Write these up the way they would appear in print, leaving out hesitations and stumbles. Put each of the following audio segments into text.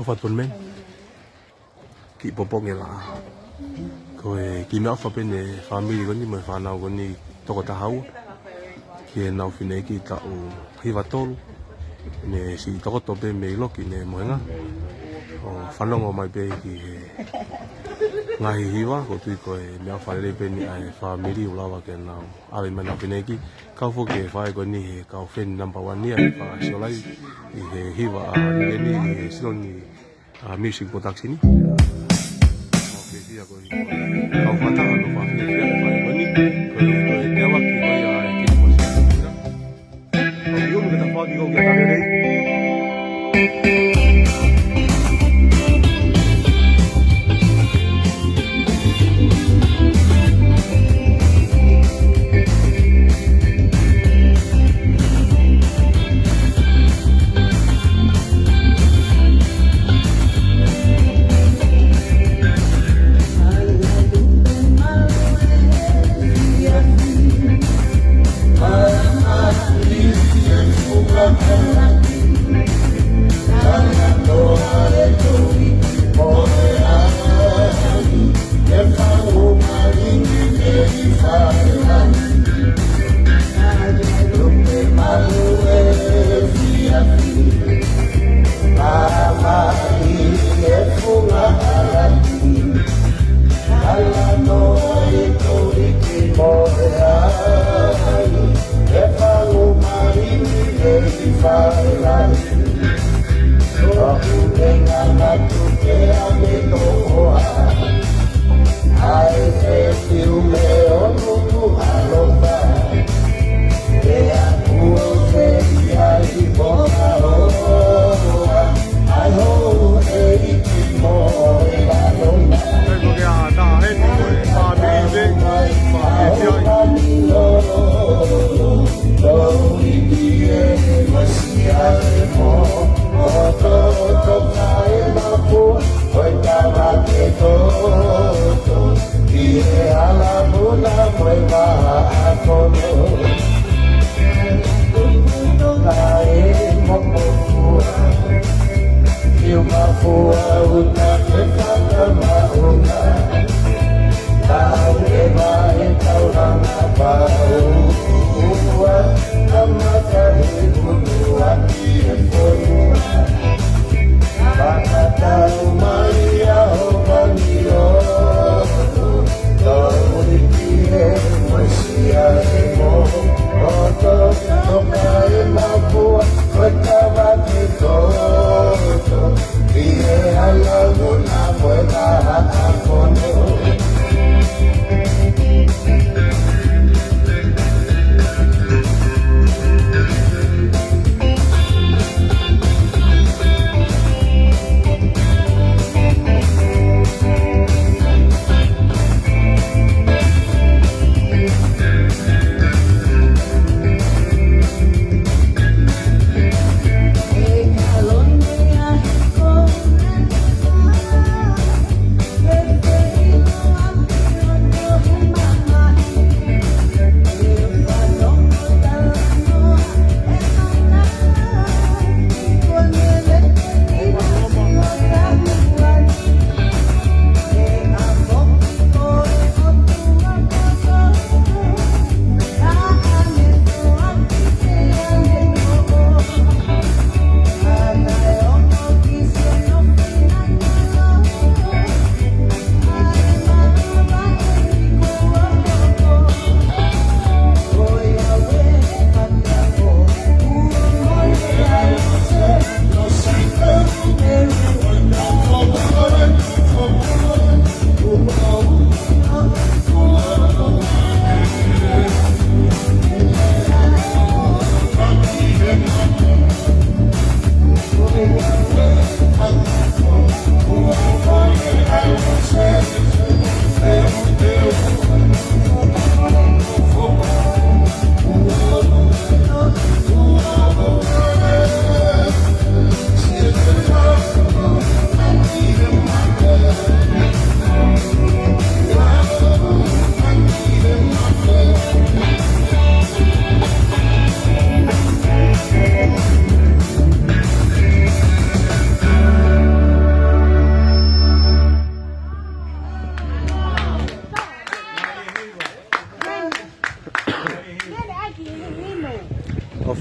Fatulmen ki popong ela ko ki me fa pene family ko ni me fa na ko ni to ko tahau ki na fine ki ta o hivatol ne si to ko to be me lo ki ne mo nga o fa no mo mai be ki ngai hiwa ko tu ko me fa le be ni ai family la wa ke na ale me na fine ki ka fo ke fa ko ni ka fen number 1 ni ai fa so lai hiwa ni si ni music production ni. Oke dia ko. Kau kata lo fa fi dia fa ni ko dia wa ki ko ya ki mo si. Ko yo me ta fa di ko ke ta ne.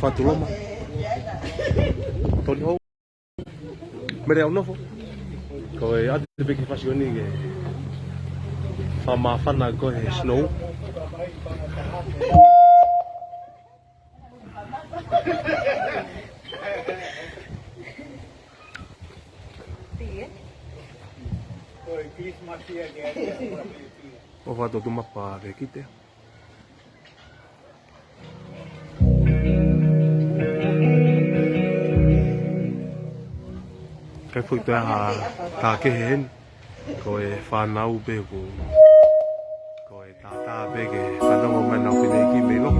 fatu loma. Tony ho. Mere au nofo. Ko e ate te peki fasioni ke whamawhana ko he snow. O whato tu mapa re kite. Kai fui te ha ta ke hen ko e whanau pe ko e tata pe ke whanau mai nau whine ki me lo.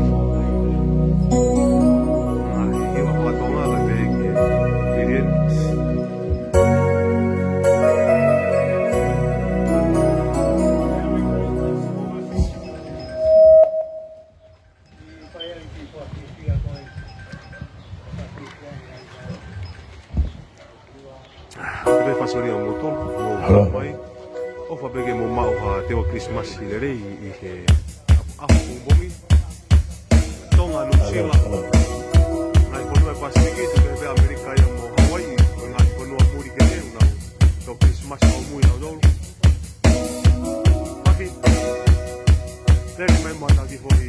Ai wa whatonga ka pe ke irien. Te fasori o moto o pai o fa bege mo mau ha te o Christmas i le rei I he afu bomi tonga no sila ngai pono e Pasifiki te bebe Amerika I mo Hawaii ngai pono a muri ke le una to Christmas o mui na dolo paki le mai mo na ki foi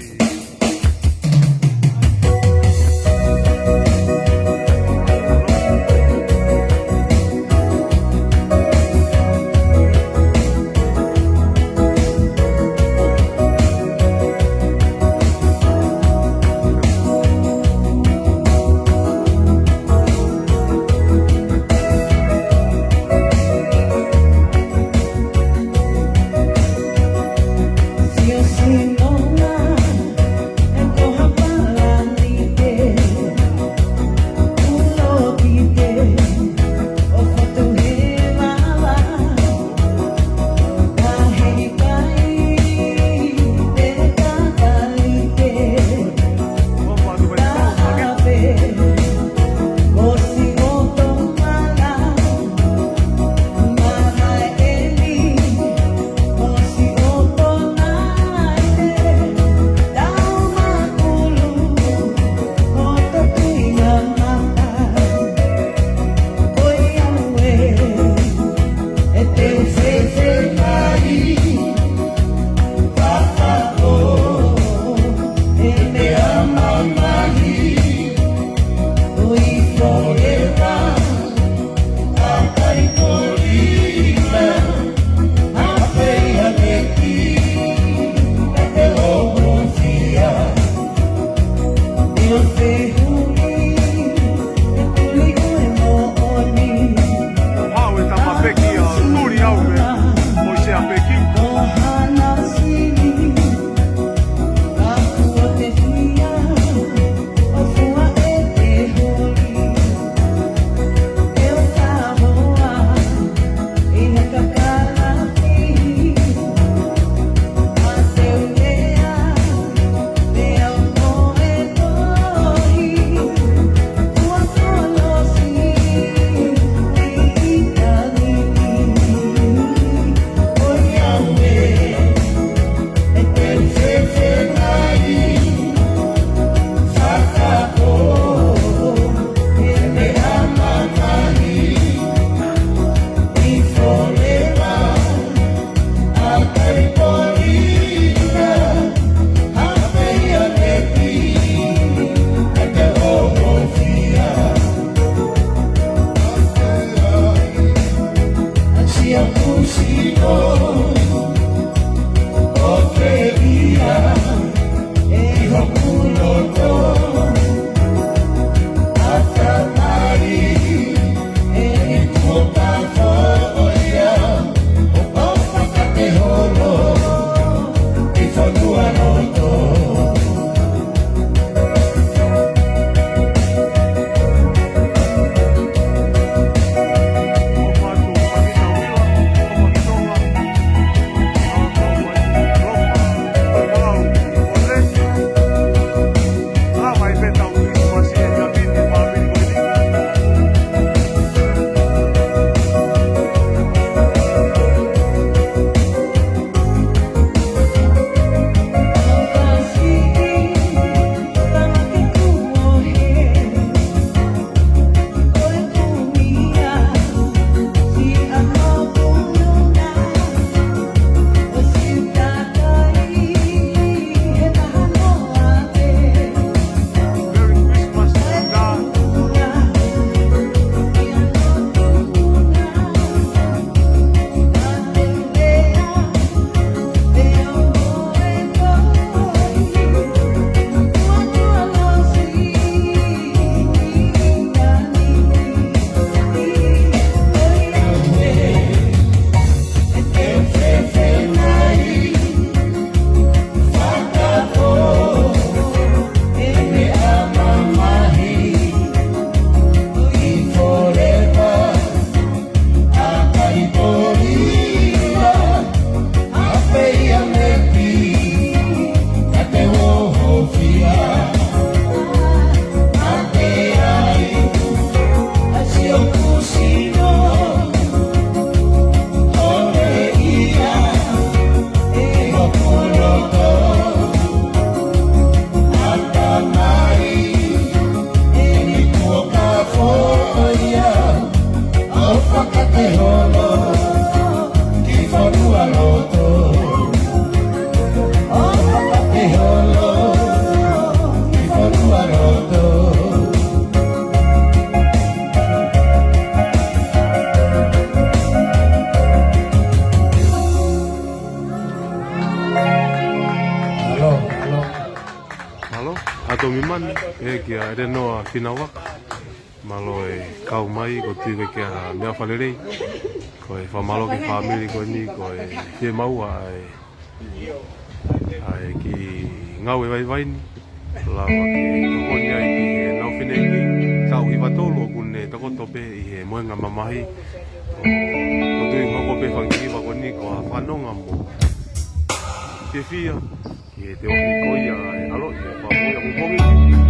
miman e kia e noa finawa malo e kau mai ko tu ke kia mea whalerei ko e whamalo ki whamiri ko ni ko e he maua ai ki ngau e vai ni lawa ki tokoni ai ki he nau whenei ki tau i watolo kune toko tope i he moenga mamahi ko tu i hoko pe whangi wa ko ni ko a whanonga mo ke fia ki te ohi koia e alo i e whamoia kupongi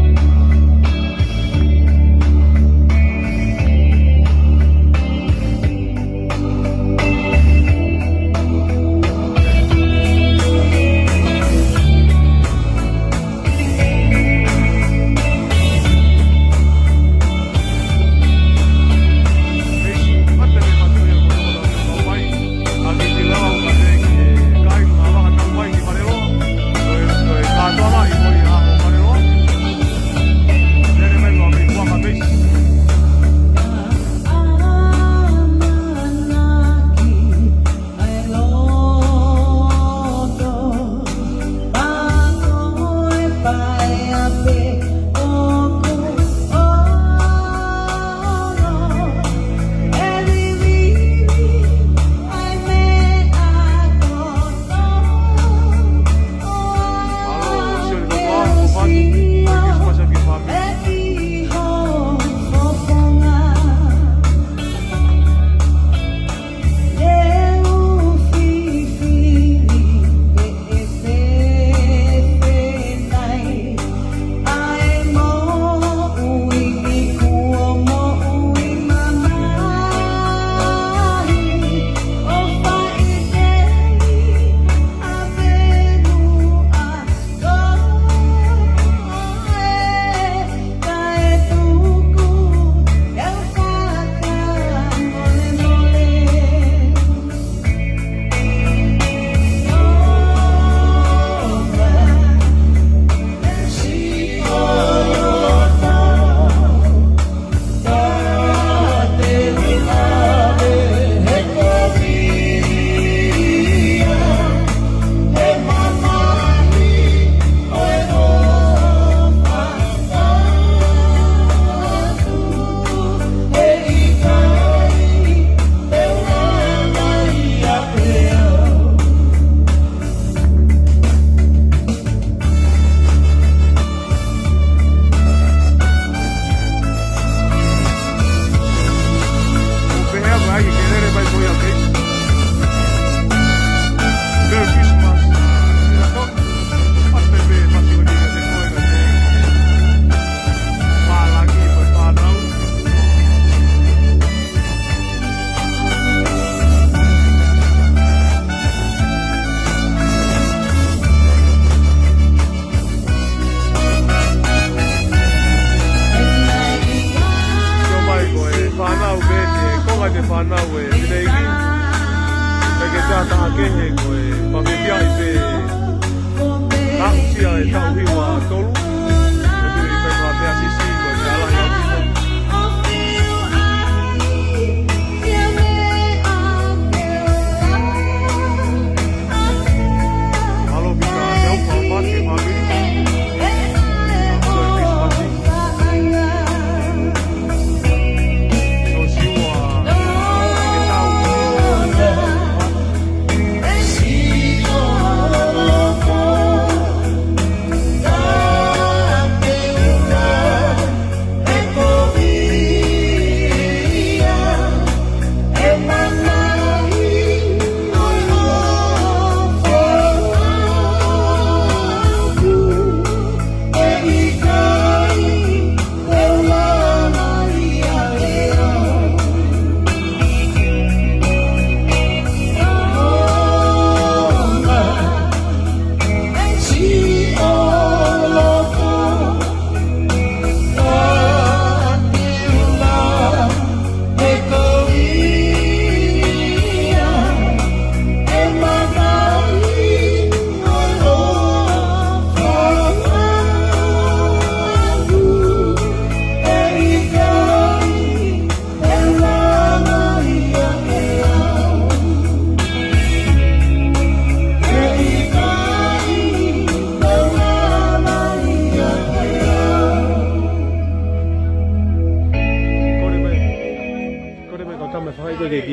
See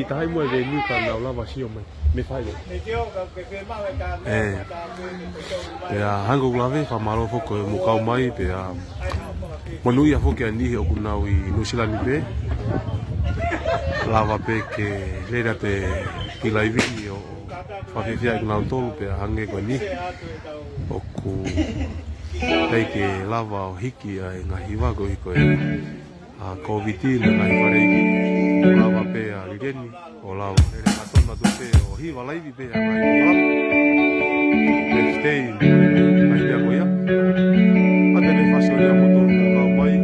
tahai mo ve ni ka na lava si o mai me fai ya hango lave fa malo fo ko mo ka mai pe ya monu ya fo ke ni o kuna wi no sila ni pe lava pe ke le te ki live o fa fe fia na tolu pe hange ko ni o ku kai ke lava o hiki ai nga hiwa ko hiko e a covid na ngai pare ki lava pe a lireni o lava ele matona tu pe o hiwa live pe a ngai ko stay mai pe ko ya a te ne fasio ya moto ka mai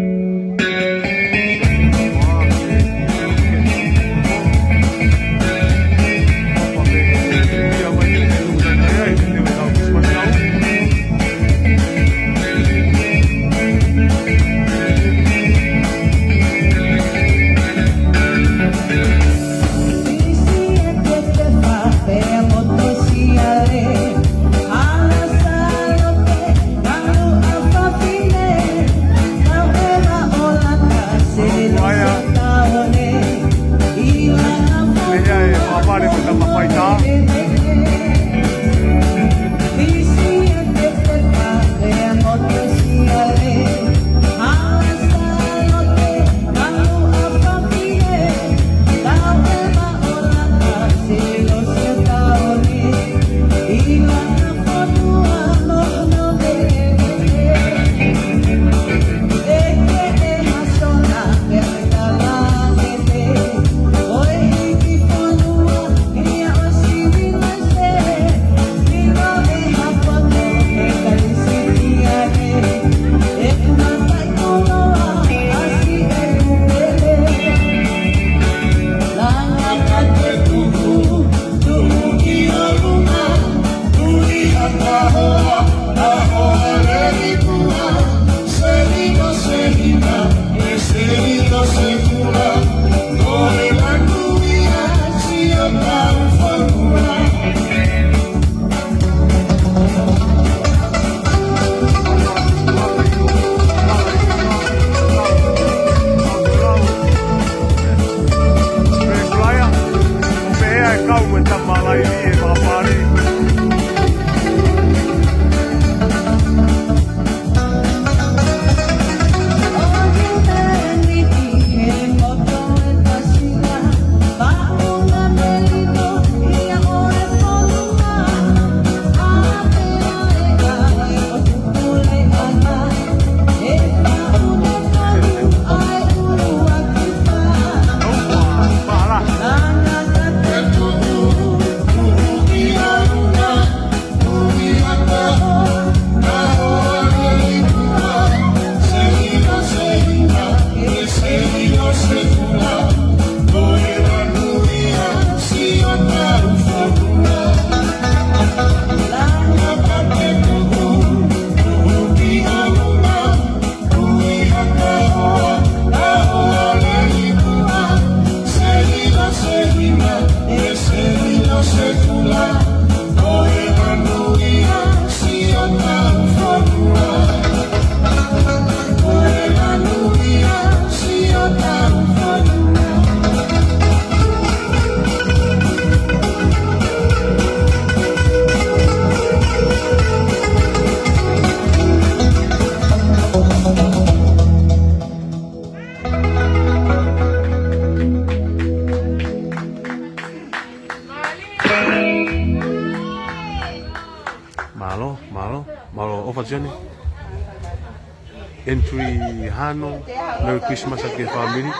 entry hano Merry Christmas ake family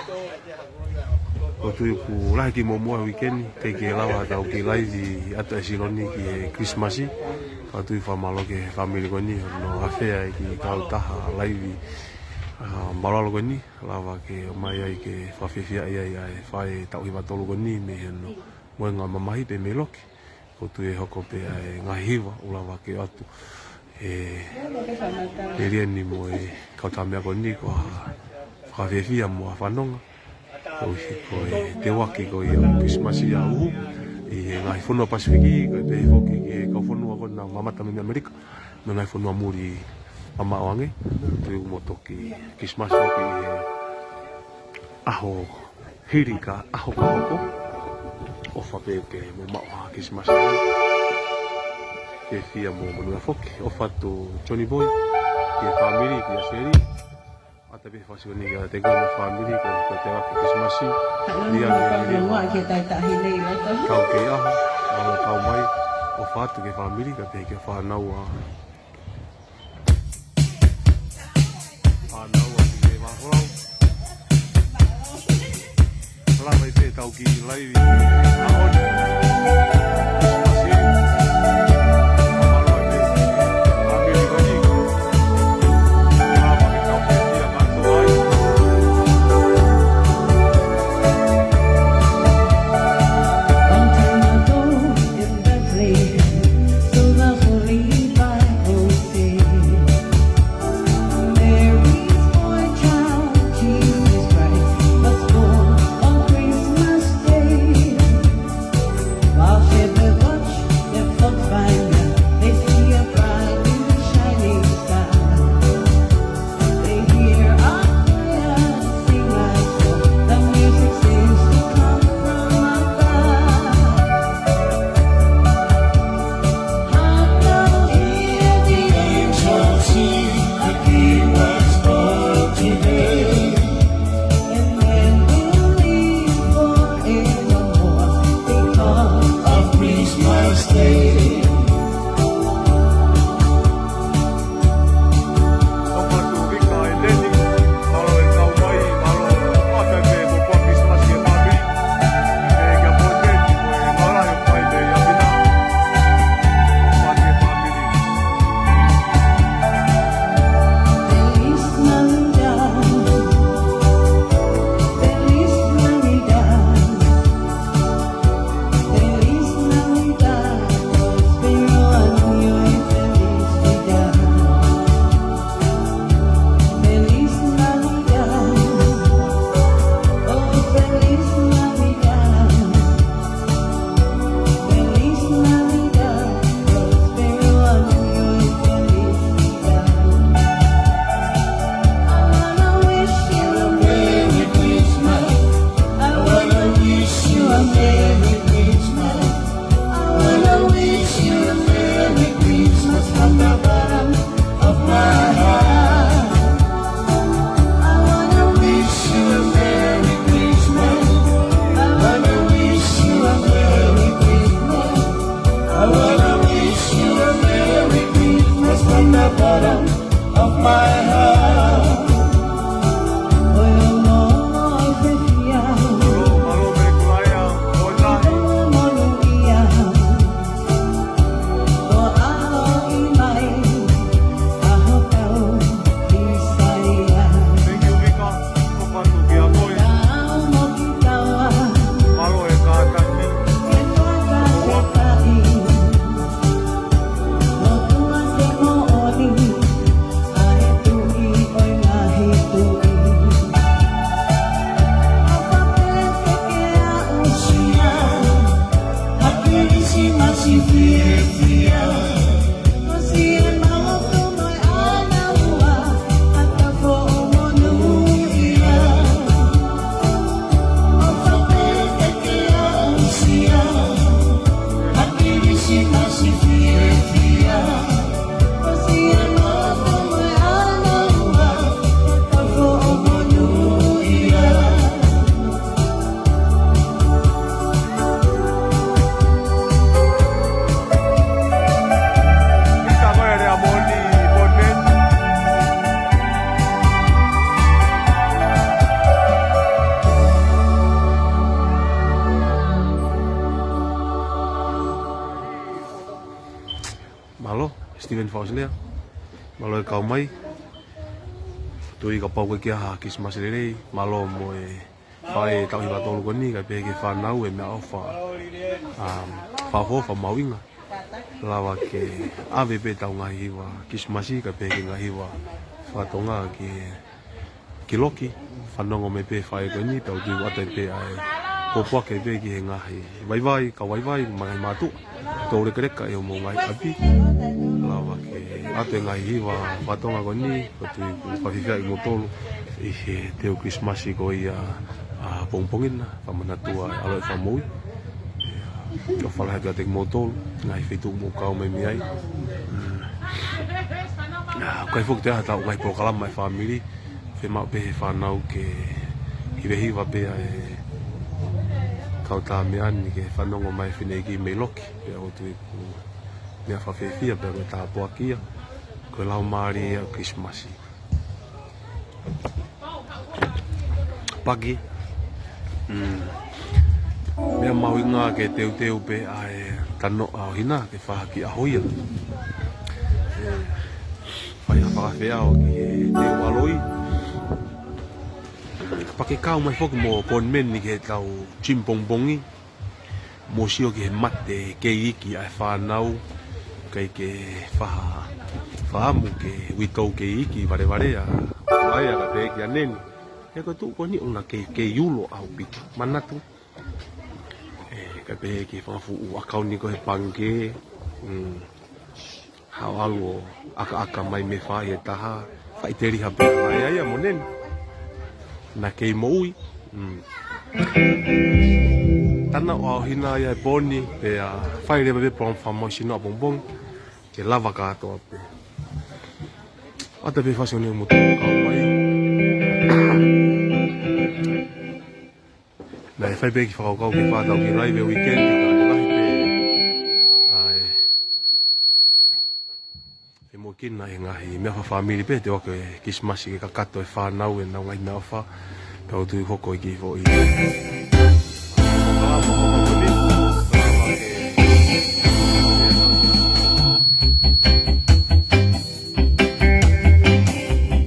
o tu ku la ki mo weekend te ke lawa ta o ki live ata siloni ki Christmas pa tu fa malo ke family ko ni no affair ki ka ta live malo ko ni lawa ke mai ai ke fa fifia ai fa ta o ba tolu ko ni me no mo nga mamai pe melok o tu e hoko pe ngahiwa ulawa ke atu rieni mo kautamea ko ni ko whawhewhia mo a whanonga o ko te waki ko i Christmas i au i ngai whanua Pasifiki ko te whoki ki kau whanua ko na mamata me Amerika no ngai whanua muri ama oange tu mo toki Christmas hoki aho hirika aho ka hoko o fa pe ke mo ma Christmas ke fia mo mo na foke o fa to Johnny Boy ke family ke seri ata be fa sini ga te ko family ko te wa Christmas dia ni wa ke tai ta hile la to kau ke a kau mai o fa to ke family ka pe ke fa na wa ke wa ho la mai te tau ki lai a on Steven Fauslia malo e kau mai tui ka pau ke ha Christmas rei malo mo e fai tau hiwa tolu koni ka pe ke fa nau e me ofa fa fa mawinga lawa ke ave pe tau ngai hiwa Christmas ka pe ke ngai hiwa fa tonga ke loki fa nongo me pe fai koni tau di wate pe ai ko po ke pe ke ngai vai ka vai mai matu to re kreka e mo ngai api lawa ke ate ngai hiwa patonga koni patu pafika i motolo i teo Christmas ko ia pongpongin pa manatua alo fa moi o fala haka te motor ngai fitu mo kau mai mai kai fok te hata ngai po kala mai family fe ma be fa nau ke hivehi va be kau ta me ani ke fa no mai fine ki me loki pe o tu me fa fe fia pe ta po kia ko lau mari o Christmas pagi mea maui ngā ke teu pe ai tano au hina ke whahaki ahoia. Whai a whakawhea o ki teu aloi. Pake kau mai whoki mo kon men ni ke tau chimpongpongi. Mo sio ke mate ke iki ai whanau. Kai ke whahamu ke witou ke iki vare a ai a ka pe ki aneni. E ko tu ko ni ona ke yulo au piki manatu. Ka pe ki whafu u akau ni ko he pange hawalo aka mai me whai e taha whai teri hape mai aia monen na kei moui tana o au hina ia e boni pe a whai rewa pe pong whamoisi no a bongbong ke lava katoa pe ata pe whasio ni mutu kau mai na e whai pe ki whakau ki whātau ki raive weekend ka te lahi pe ai e mo kina e ngahi mea wha whamiri pe te wako e kismasi ke kakato e whanau e nau ngai nau wha tau tui hoko i ki fo i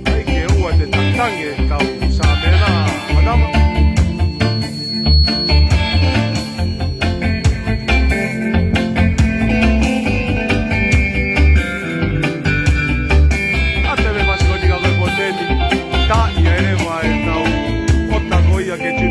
ai ke ua te tatange tau sa mena madama que te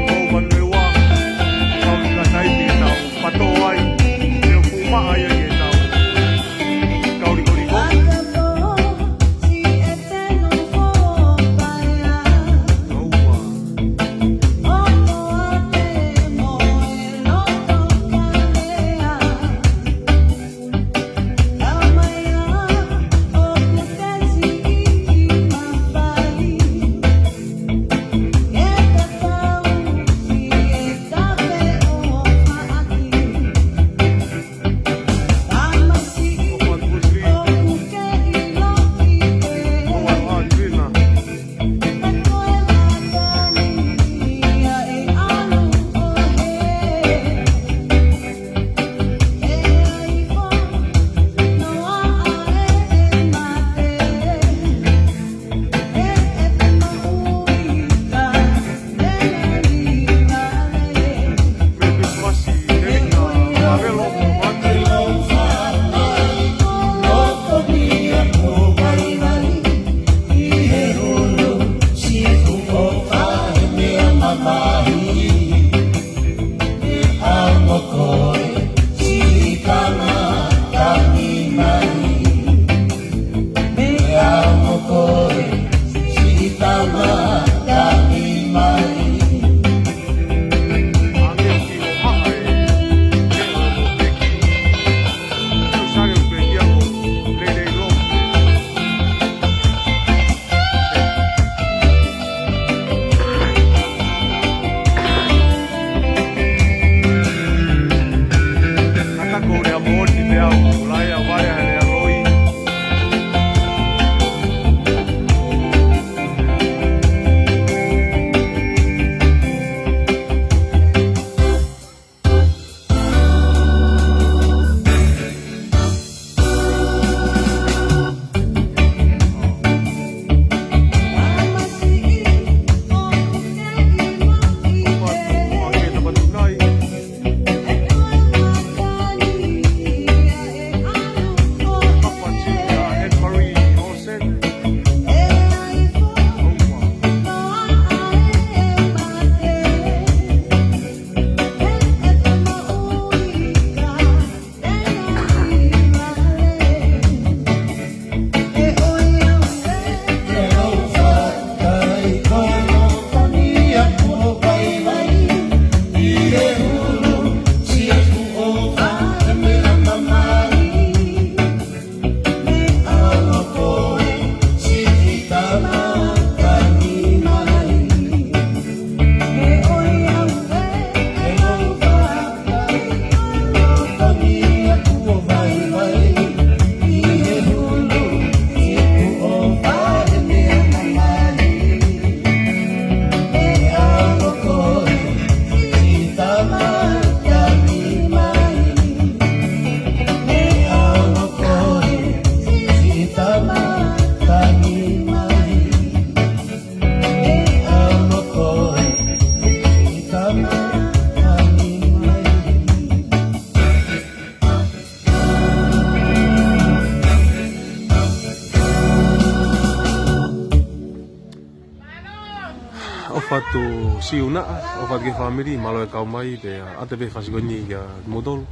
fatu siuna o fatu ke family malo e kau mai pe ate pe fasigoni ya modol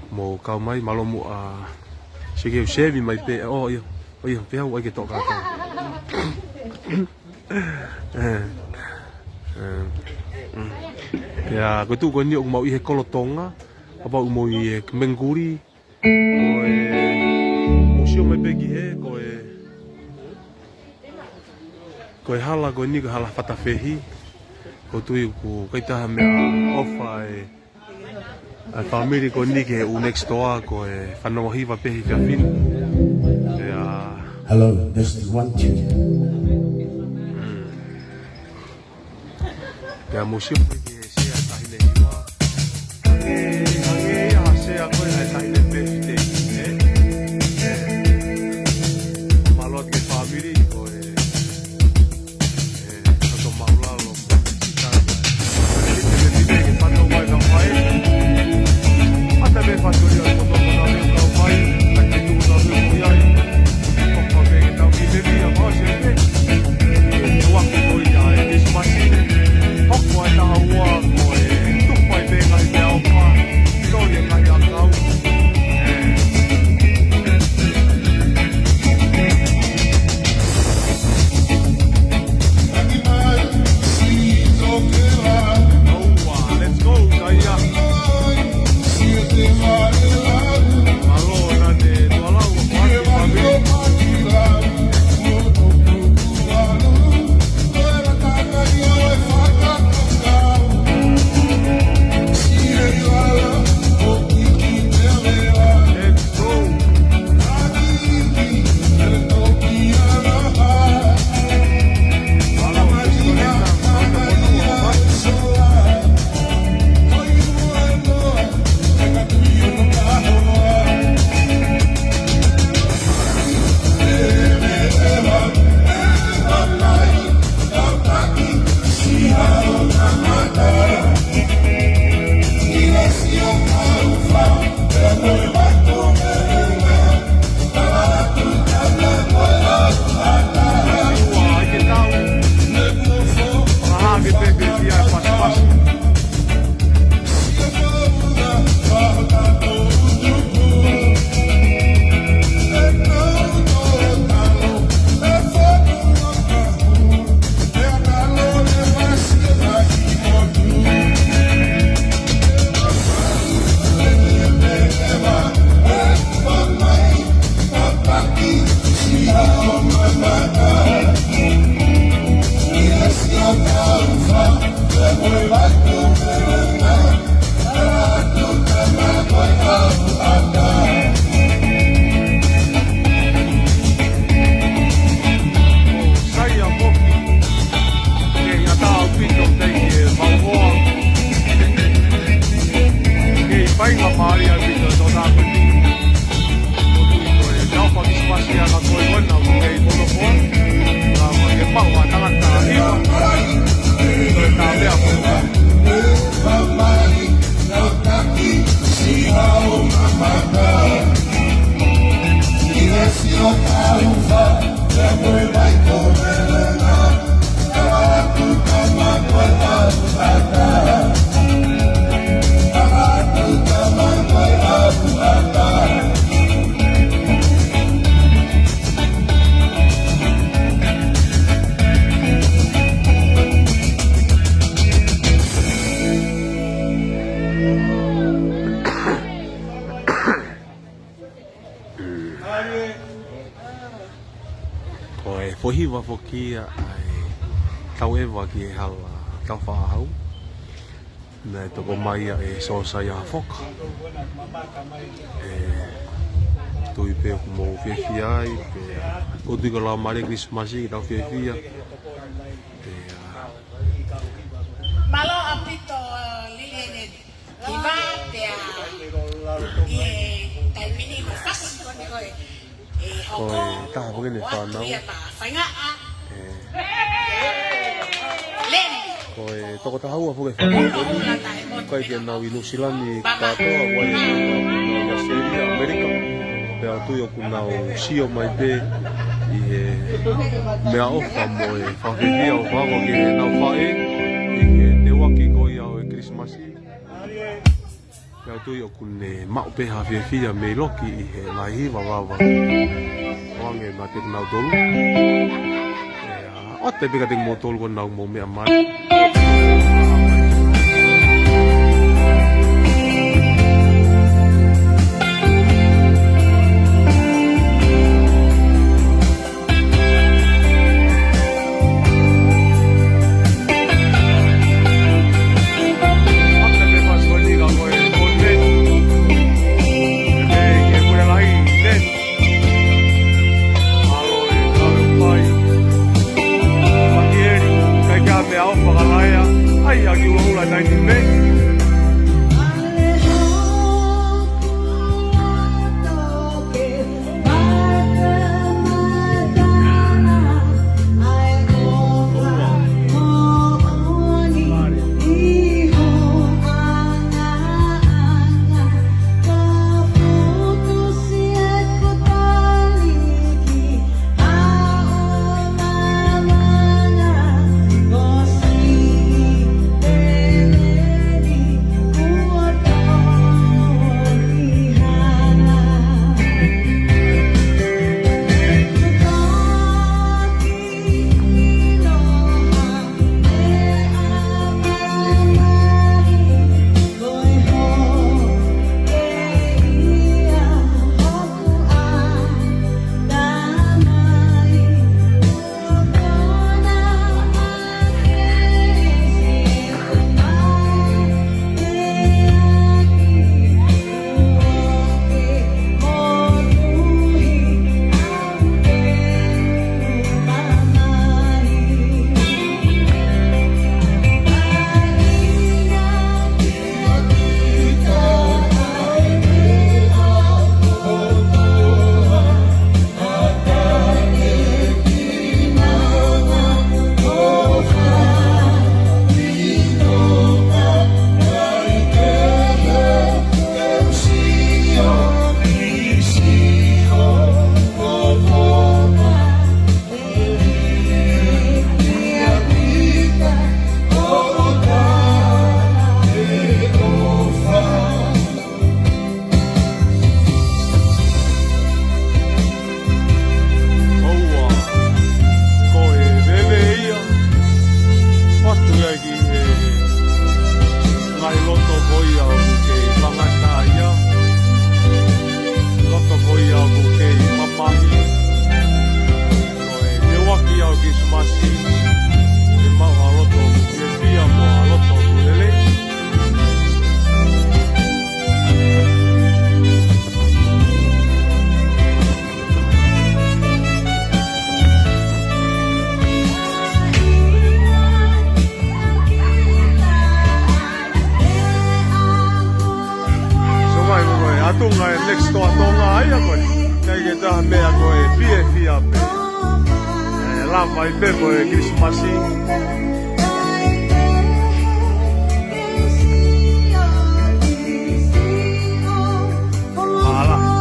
mo kau mai malo mu a chege chevi mai pe o yo pe au ke toka ka ya ko tu ko ni o mau i he kolotonga apa o mo i menguri o e museo mai pe ki he ko e hala ko ni ko hala fatafehi ko tui ku kaitaha mea ofa e family ko ni ke u next door ko e whanau hiwa pehi ka whinu Hello, this is 1 2. Pea museo pe ke sea tahine hiwa hange ia sea koe hai tahine pehi te malot ke family ko e Hiwa fokia ai tau ewa ki e hala tau whaahau nei toko mai e sosa ia foka tui pe ku mou whiawhi ai o tui ka lau mare Christmasi ki tau whiawhia Malo apito liliene iba pea taimini ko fasi ko ni ko Koe taha pokene whanau Koe toko tahau a poke whanau Kai kia nau i Nusilani katoa wai i Australia, Amerika Pea tui oku nau sio mai pe I ki he mea ofa mo e whawhewhia o whago ke he nau whae i ke te waki ko i au e Christmasi. Pea tui o kune mao peha whiawhia me loki i he lahiwa wawa. Wange ma te nau tolu. O te pika te mo tolu ko nau mo mea mai. next to atonga ai a koe. Kei ke taha mea koe fia pe. Lava i pe koe Christmasi. Ala.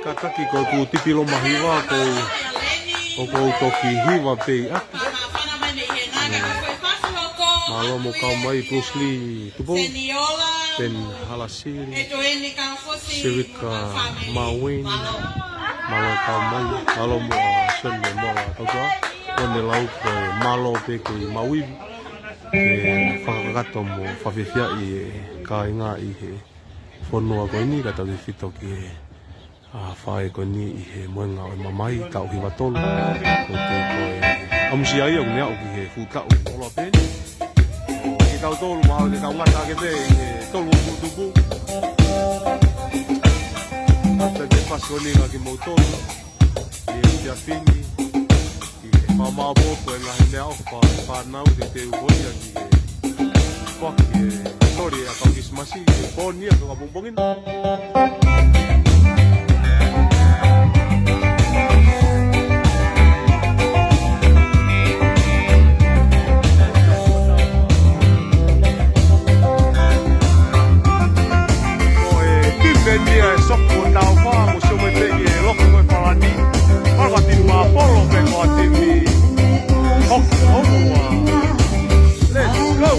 Kataki ko ku tipilo mahiwa ko toki hiwa pei aki. Malo mo kau mai Bruce Lee tupo pen halasiri Sirika Mawin malo kau mai malo mo sen mo la toka one lau ko malo pe ke mawi ke whakakato mo whawhiwhia i ka inga i he whanua ko ini ka tau whito ki he whae ko ni i he moenga o mamai tau hi watolo ko te ko e amusi ai au nea o ki he whutau ola pēni ki tau tolu maa o te tau ngata ke te i he tolu o tupu te te whasoni ngā ki mou tolu i he te awhini Mama bopo e ngahi mea ofa whanau te uhoia ki he whaki e tori a kau kismasi e pōnia toka bongbongina. Ko e timenia e soko tau wha mo sio me te e loko koe whalani Marwa tinu a polo pe koa timi Hoki houa Let's go!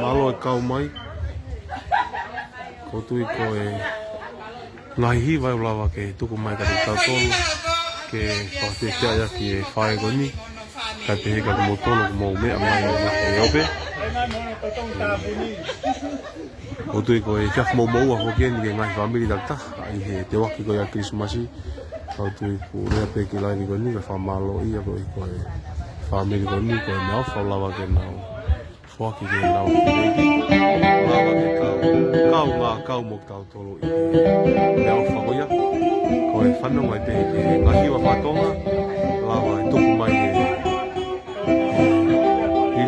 Malo e kau mai. Ko tui ko e ngai hiwa e ulawa ke tuku mai ka te tau tolu. Ke whakate kia ki e whae goni. Ka te heka ki mo tolu mo mea mai e ope. o tu ko e fiaf mo mo ho ke ni ngai family da ta ai he te wa ki ko ya Christmas o tu ko le pe ki la ni ko ni fa malo i ko e family ko ni ko na fa la wa ke na fo ki ke na o ki la wa ke ka mo ka to lo i le o fa ko ya ko e fa no mai te ngai wa fa tonga la wa to mai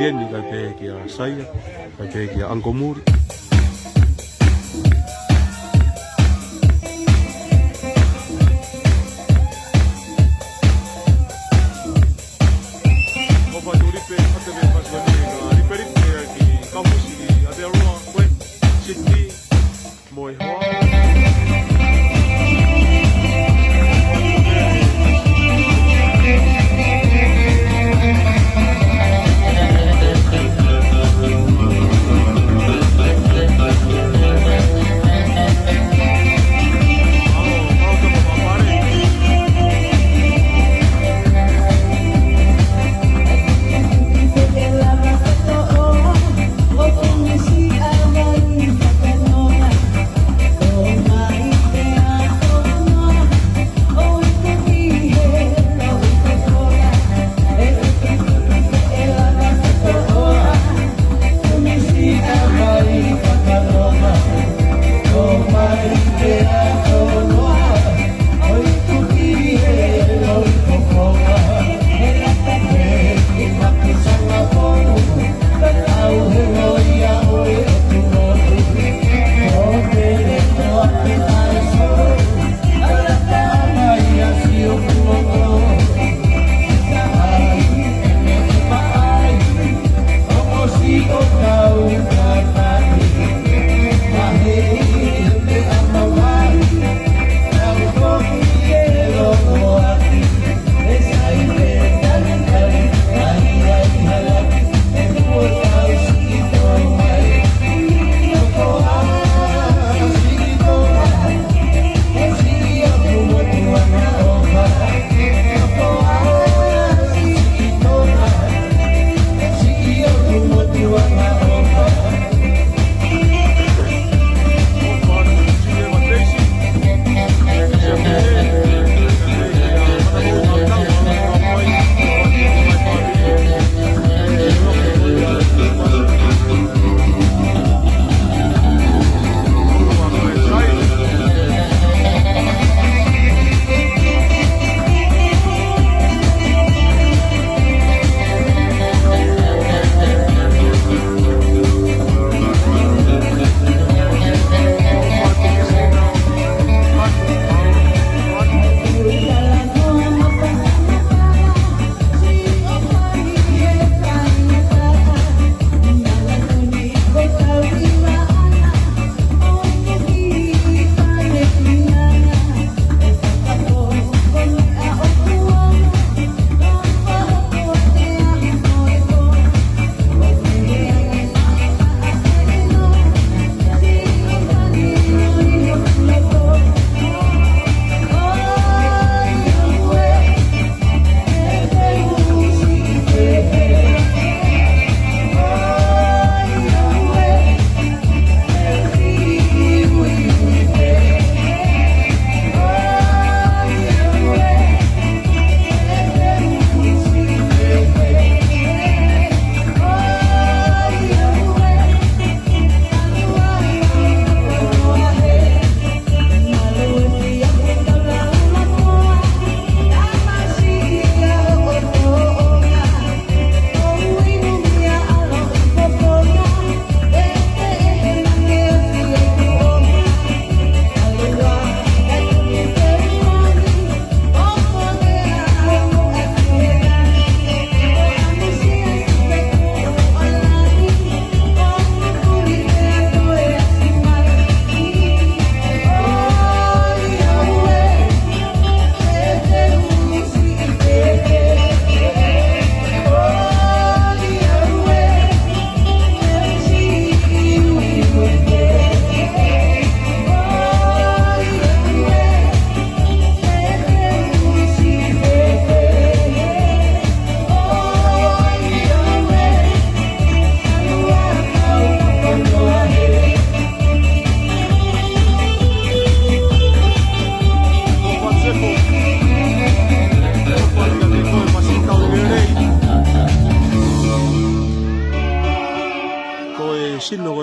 e ni ka pe ki a saia ka pe ki a angomuri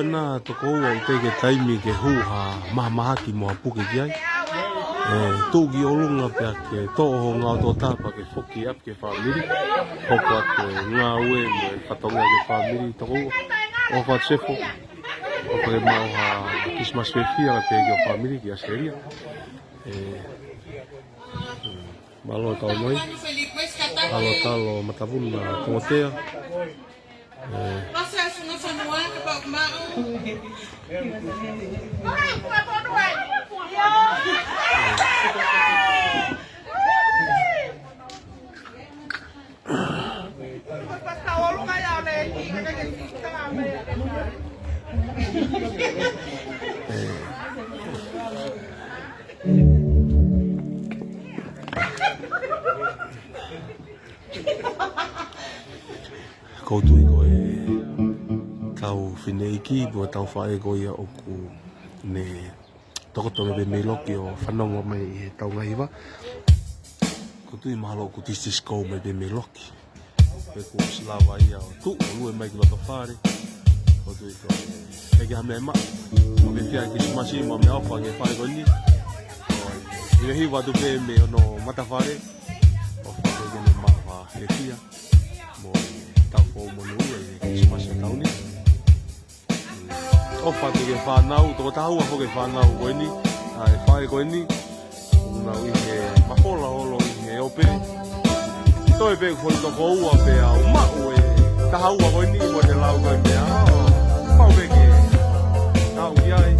na to ko o te ke taimi ke hu ha maha ki mo pu ke ai tu gi olunga pe ke to ho nga to tapa ke foki ap ke family ko ko te nga we mo fatonga ke family to ko o fa chefo o ko ma ha Christmas fe fia ke ke family ki aseria malo ka moi talo matavuna kotea Processo no Samuel que vai comer. Koutu ko tau whinei ki mo tau whae ko ia o ku ne tokoto me me loki o whanonga mai e tau ngahiwa. Koutu I mahalo ku tistis kou me me loki. Pe ku slawa ia o tu o lue mai ki loka whare. Koutu ko e ki hame ma. O me pia ki smasi mo me awha ke whare ko ni. I rehi wadu pe me ono mata whare. O whare gene mawa he pia. Mo tau fo mo nui e smasi tau ni. O whatu ke whanau, toko tahua ho ke whanau koe ni, e whae koe ni, unau I he mahola holo I he ope. Toi pe kufoli toko ua pe au mau e tahua koe ni, mo te lau koe mea, pau pe ke, tau iai.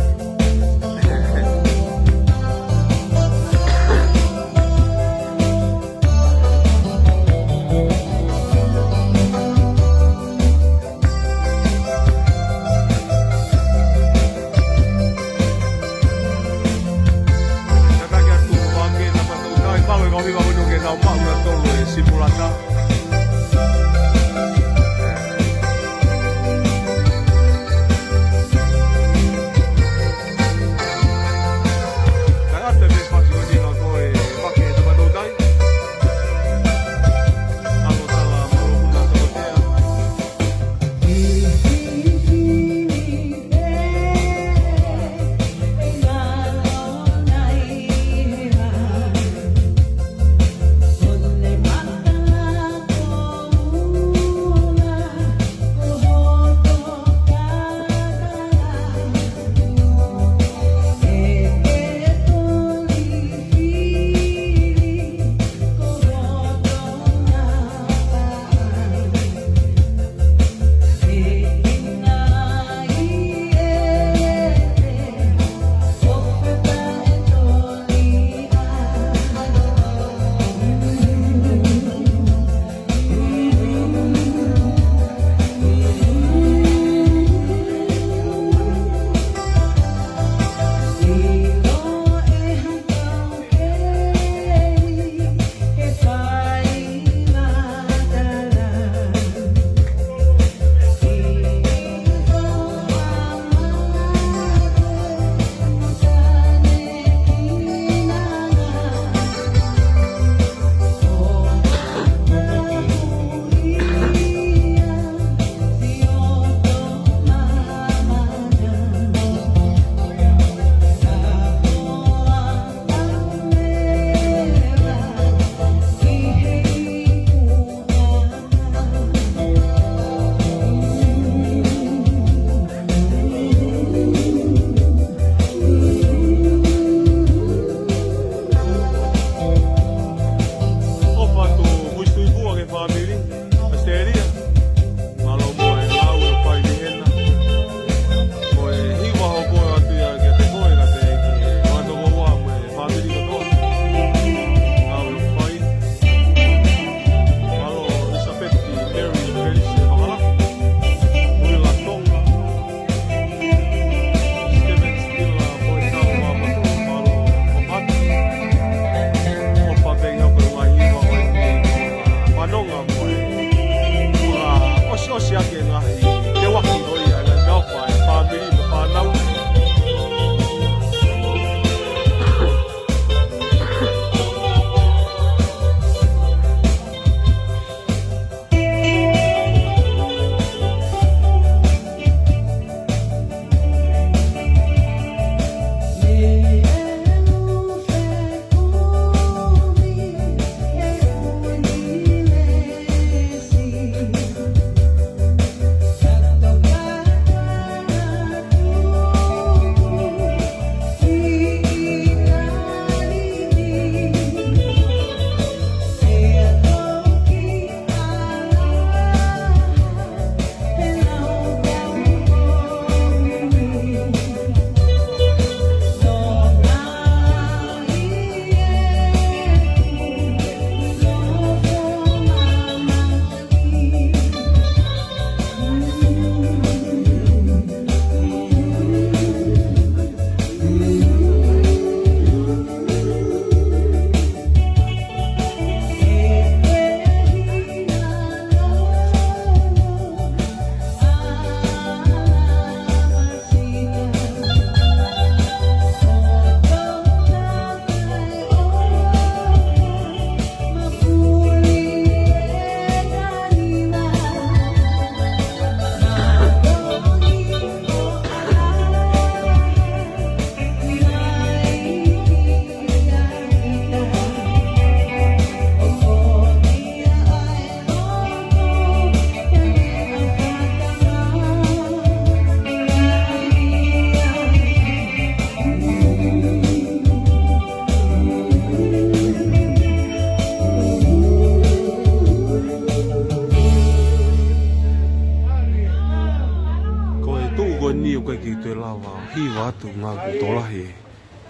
ni o kai ki te lava hiwa atu ngā kutola he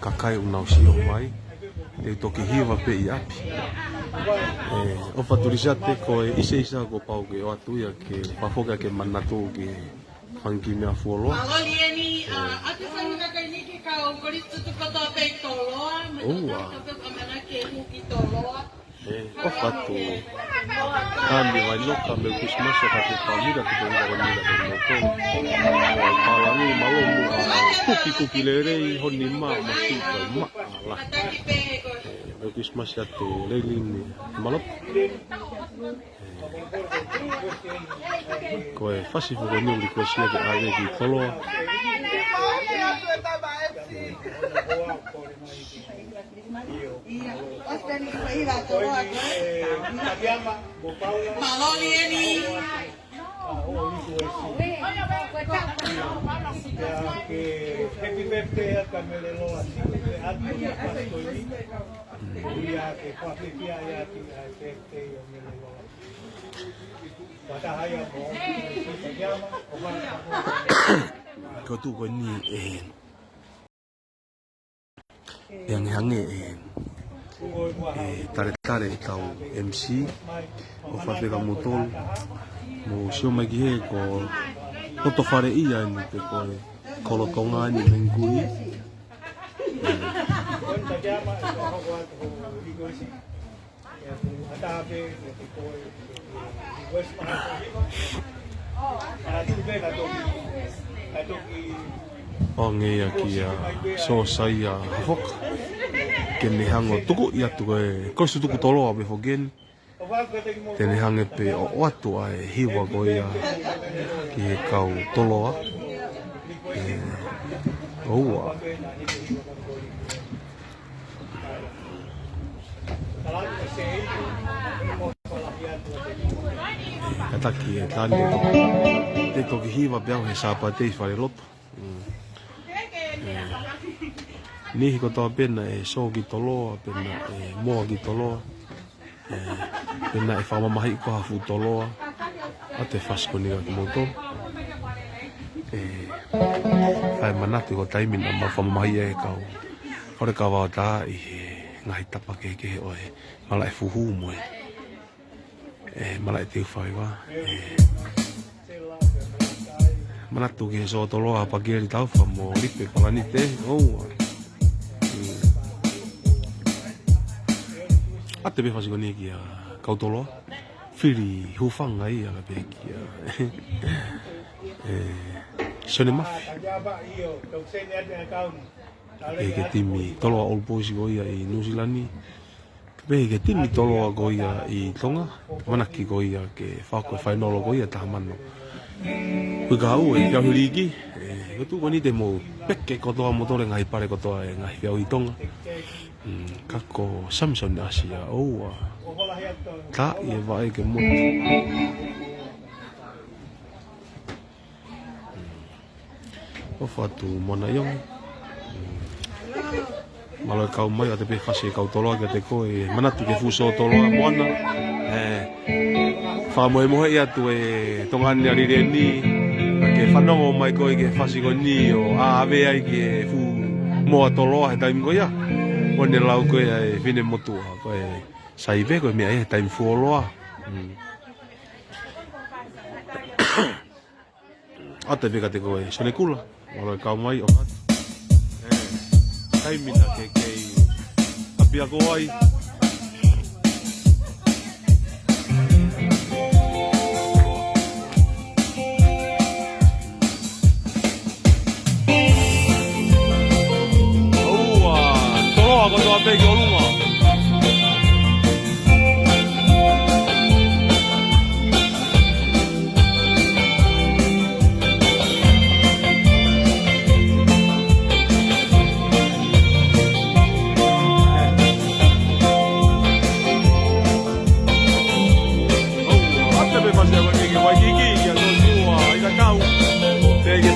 kakai unau si o mai te toki hiwa pe I api o faturisate ko e isa ko pau ke o atu ia ke pafoka ke manatu ke fanki mea fuoloa Maloli ni atu whanua kai niki ka o koritu tukoto pe toloa. Mana ke huki toloa. o fatu kami vai loka me Christmas o fatu família que tem da família do motor o palangi malomu kuki lerei honi ma masika ma la me Christmas ya te leilini malop ko e fasi fu ni uli ko sia ke ave ki toloa Maloli ni happy birthday ka melelo asi atu pastoi ia ke papia ia ti birthday o melelo patahaya mo pajama o ba ko tu ko ni yang hange tare tau MC o fate ka motol mo sio mai ki he ko toto fare ia ni te ko kolo tonga ni mengui pajama o hawa o ligosi ya atabe ko west ma atu be ka to o ngia ki a so sai a fok ke ne hango tuku ia tu e ko su tuku tolo abe fogen te ne hange pe o atu ai hiwa ko ia ki e kau tolo a oua kataki e tani te toki hiwa peau he sapa te whare lopa nihi ko toa pena e so ki toloa pena e moa ki toloa pena e whamamahi ko hafu toloa a te whasko ni ki moto whai manatu ko taimina ma whamamahi e kau kore ka wao tā I he ngahi tapa ke o e mala e fuhu mo mala e teu whai wa manatu ki he so toloa pageri tau wha mo ripe palani te a te befa siko ni ki a kautoloa whiri hufanga I a pe ki a sone mafi e ke timi toloa All Boys ko ia I New Zealand pe ke timi toloa ko ia I Tonga manaki ko ia ke whako whainolo ko ia tahamano hui ka hau e kia huriki ko tu ko ni te mo peke kotoa motore ngai pare kotoa e ngai whiau I Tonga kako Samson Asia oua ta I vai ke motu o fatu mona yong malo kau mai a te pe fasi kau toloa ke te koe manatu ke fuso toloa mona fa moe moe ia tu e tongani ari reni ke whanongo mai koe ke fasi ko ni o a ave ai ke fu moa toloa he taim koe ia o ne lau koe e whine motua koe saive koe mea e taim fuoloa a te peka te koe sone kula malo kau mai o matu taimina ke apia ko ai toloa ko toa peke o lunga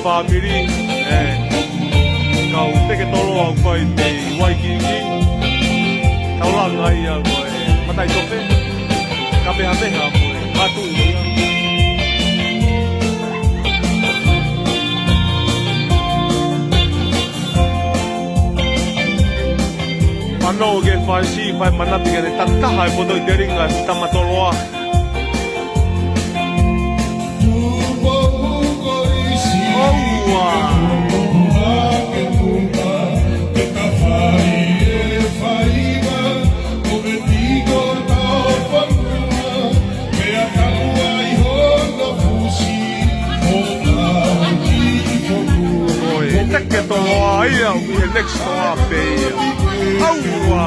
family kau peke toloa koe te Waikiki kau langa ia koe matai tope ka peha koe matu ia no ke fansi fai manati ke tataha e podo i te ringa e tamatoloa. Take to ia we next to up here. Aua.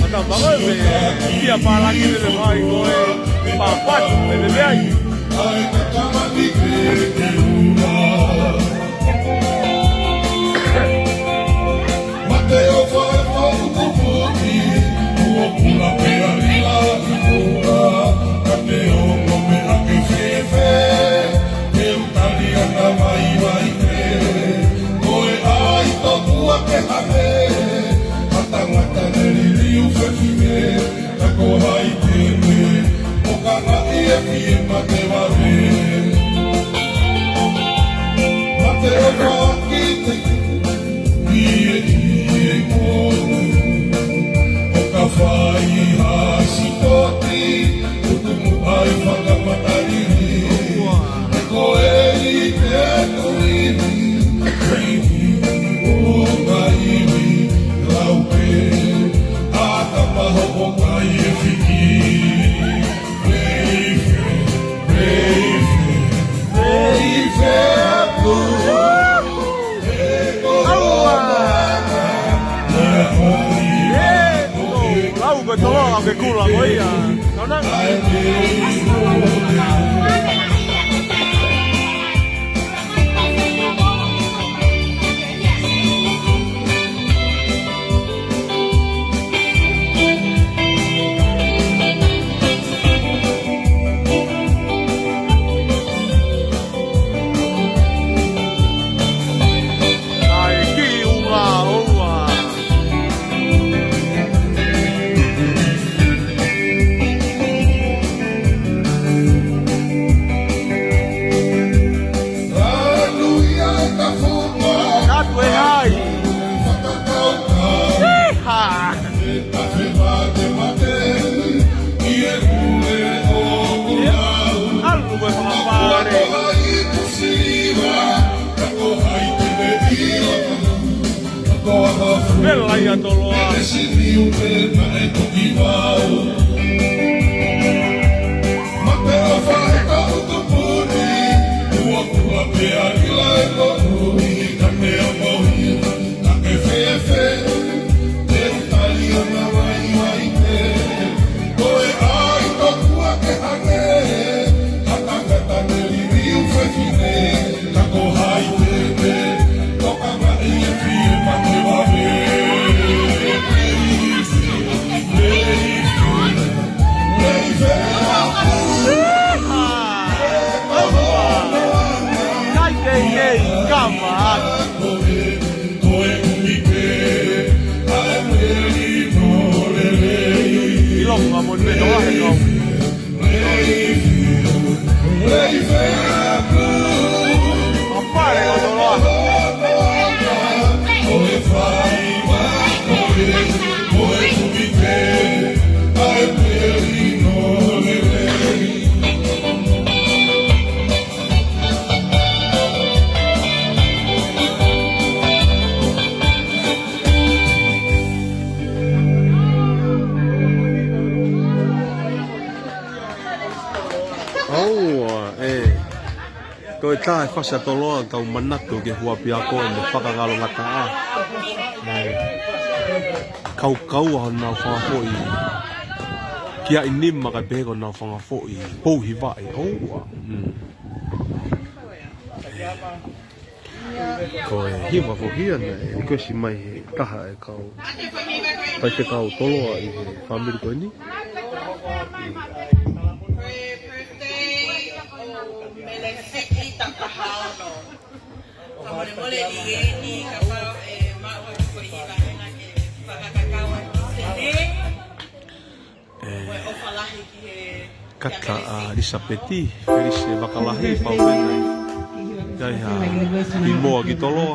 Ata bangai me ia para lagi le mai koe papat le ai. Mateo foi fogo puti, o pula pela vila pura, Mateo come a que fefe, eu taria na vai coi ai to tua que habe, mata nele rio fefime, ta ko hai teme, o kana ia fie mate vale. Mateo foi Fai hasi poti, tutumu ai whakapatariri. E koeri te tuiwi, o kaiwi, laupe, ata paho o kai e whiki. Reife, apu. Ke tolo ke kula ko ia. Nona. Bella ia toloa. Mateo fai tautu puni, ua kua pea ila e kohui, kane a mohi, kake fefe, te utali o na wai te, koe ai tokua ke hane, hatangata neli riu fefine, kako hai te, toka mai e fie mate wame. Koe tae whasa toloa tau manatu ke huapi a koe me whakangalo ngata a. Kau nau whangafoi. Kia I nima kai pēko nau whangafoi. Pouhi vai, oua. Koe hiwa whohia nei, koe si mai he taha e kau. Pai te kau toloa I he whamiri koe ni. Mole di ni kapau o whalahi ki he... kata Elisabeti, Felice Wakalahi, Paupenai. Kai ha, i moa ki toloa.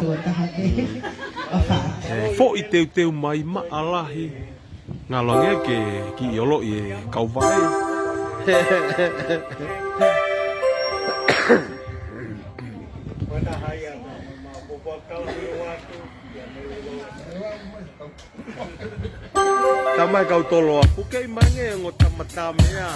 Fo i teu mai maalahi. Ngā lange ke ki i olo i e kauwae. Wana hai ana, mabubuwa kau ni watu, ya melelo. Tamai kau toloa, pukei mange ngo tamatamea.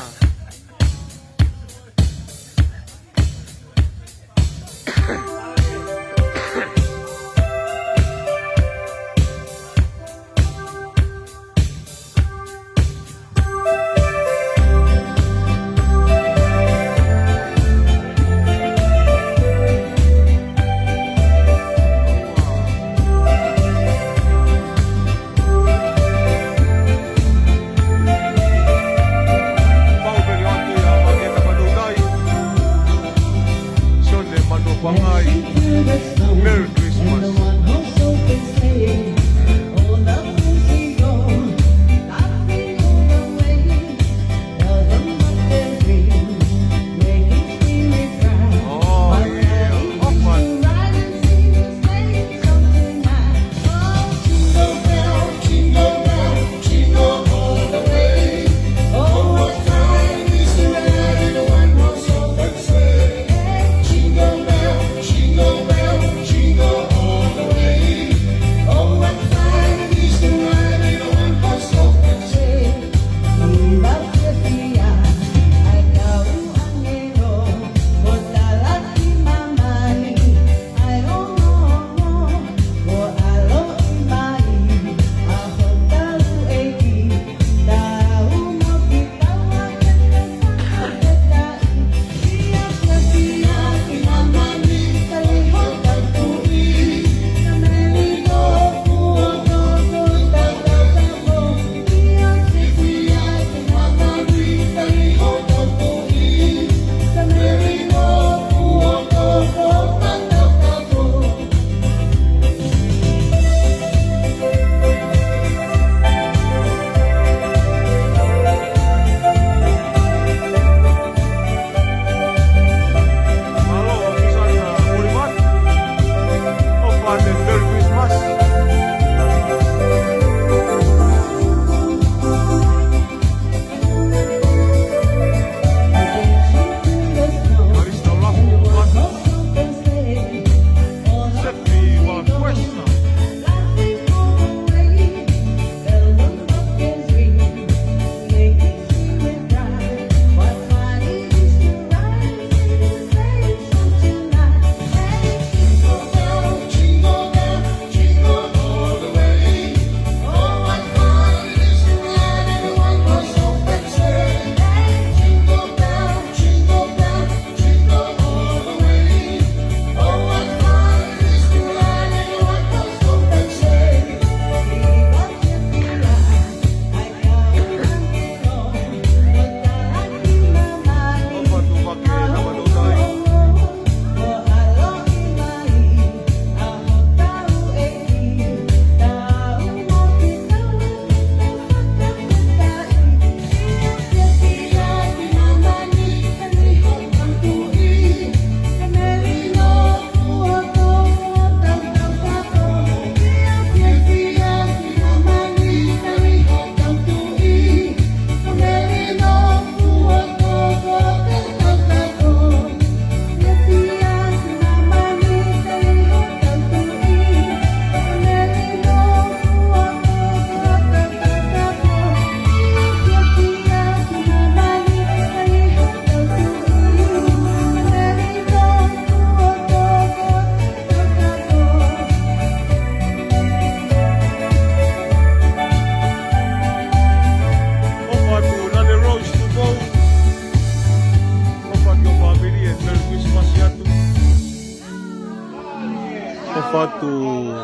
Merry Christmas.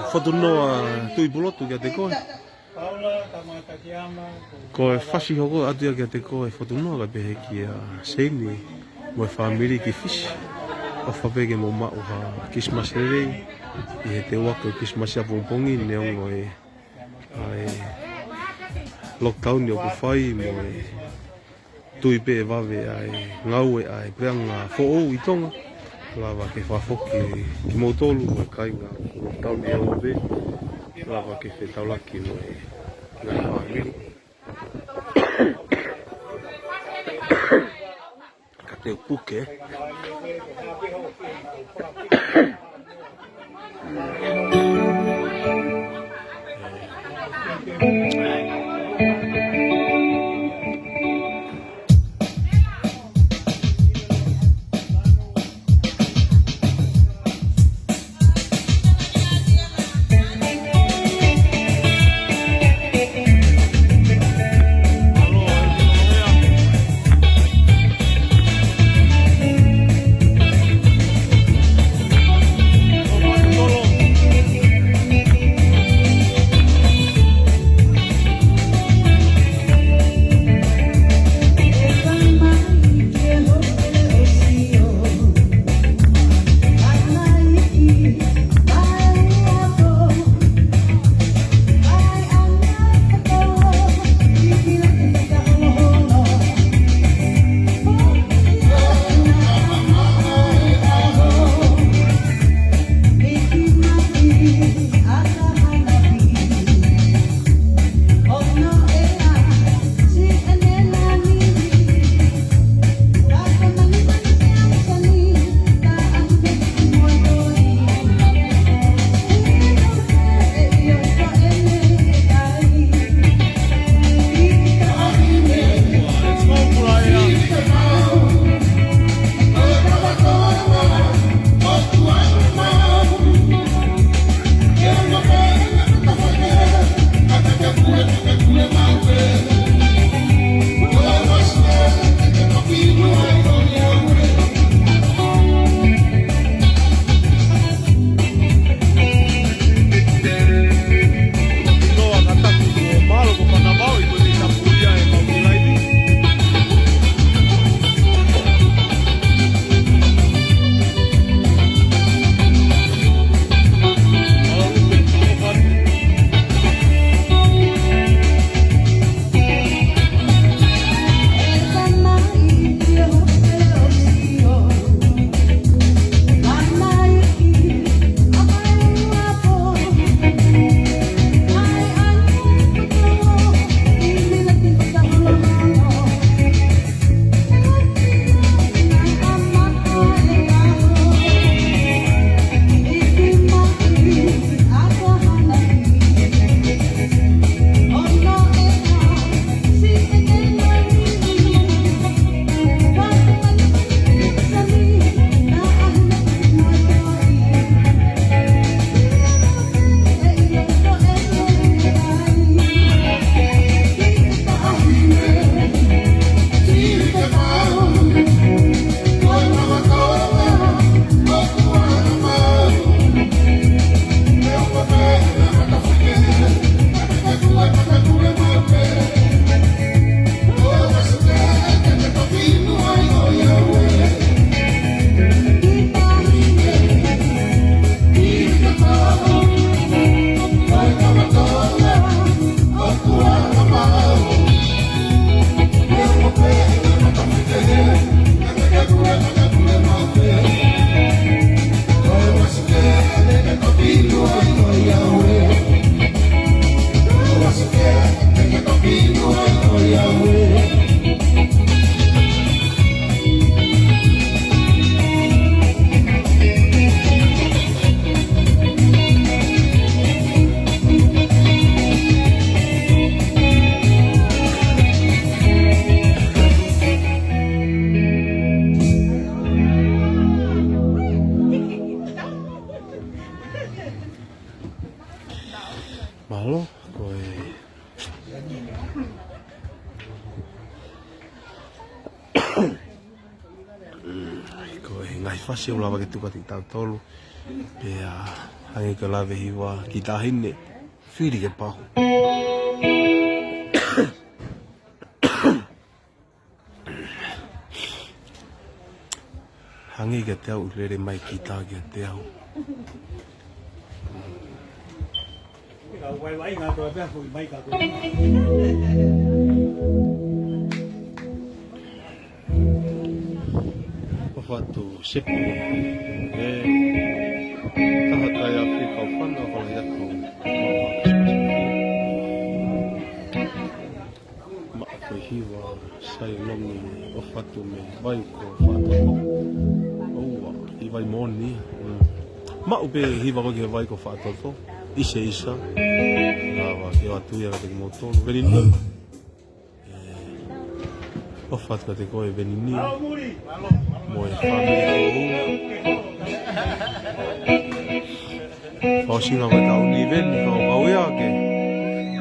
Whatu noa tui pulotu kia te koe. Paula, tamata kiama. Ko e whasi hoko atu ia kia te koe whatu noa ka pehe ki a seini mo e whamiri ki whisi. O whapeke mo mau ha Christmas rei. I he te wako Christmas a pongpongi ne ongo e lockdown i oku whai mo e tui pe vave ai ngau e ai preanga fo o i tonga lava ke whafoke ki motolu e kai ngā tau ni au ve lava ke whe taulaki no e ngai whamiri ka te upuke Malo, koe... koe ngai whase o lawa ke tukati tau tolu. Pea hangi ka lawe hiwa ki tahine, whiri ke pahu. Hangi ka te au rere mai ki tāke a te au. Wai wai ngā toa pēr hui mai kā koe. whatu sepu e tahata ia whikau whana whala iatu maa koe hiwa sai longi o whatu me vai ko whatoko oua i vai moni maa upe hiwa koe ke vai ko whatoko isa lawa ke watu ia te motonu veni ni o whatu ka te koe veni ni mo e whamiri ko o singa koe tau ni veni ko kau ea ke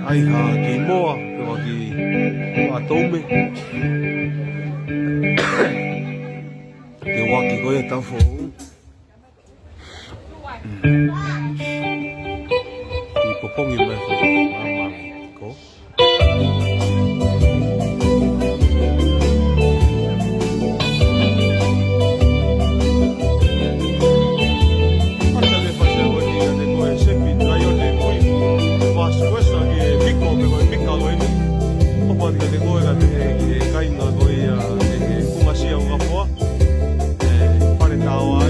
ai ha ki moa ke wa ki atoume ke waki koe tau fo i popongi mai fo mama ko Kainga koe e kungasia o kapoa pare tau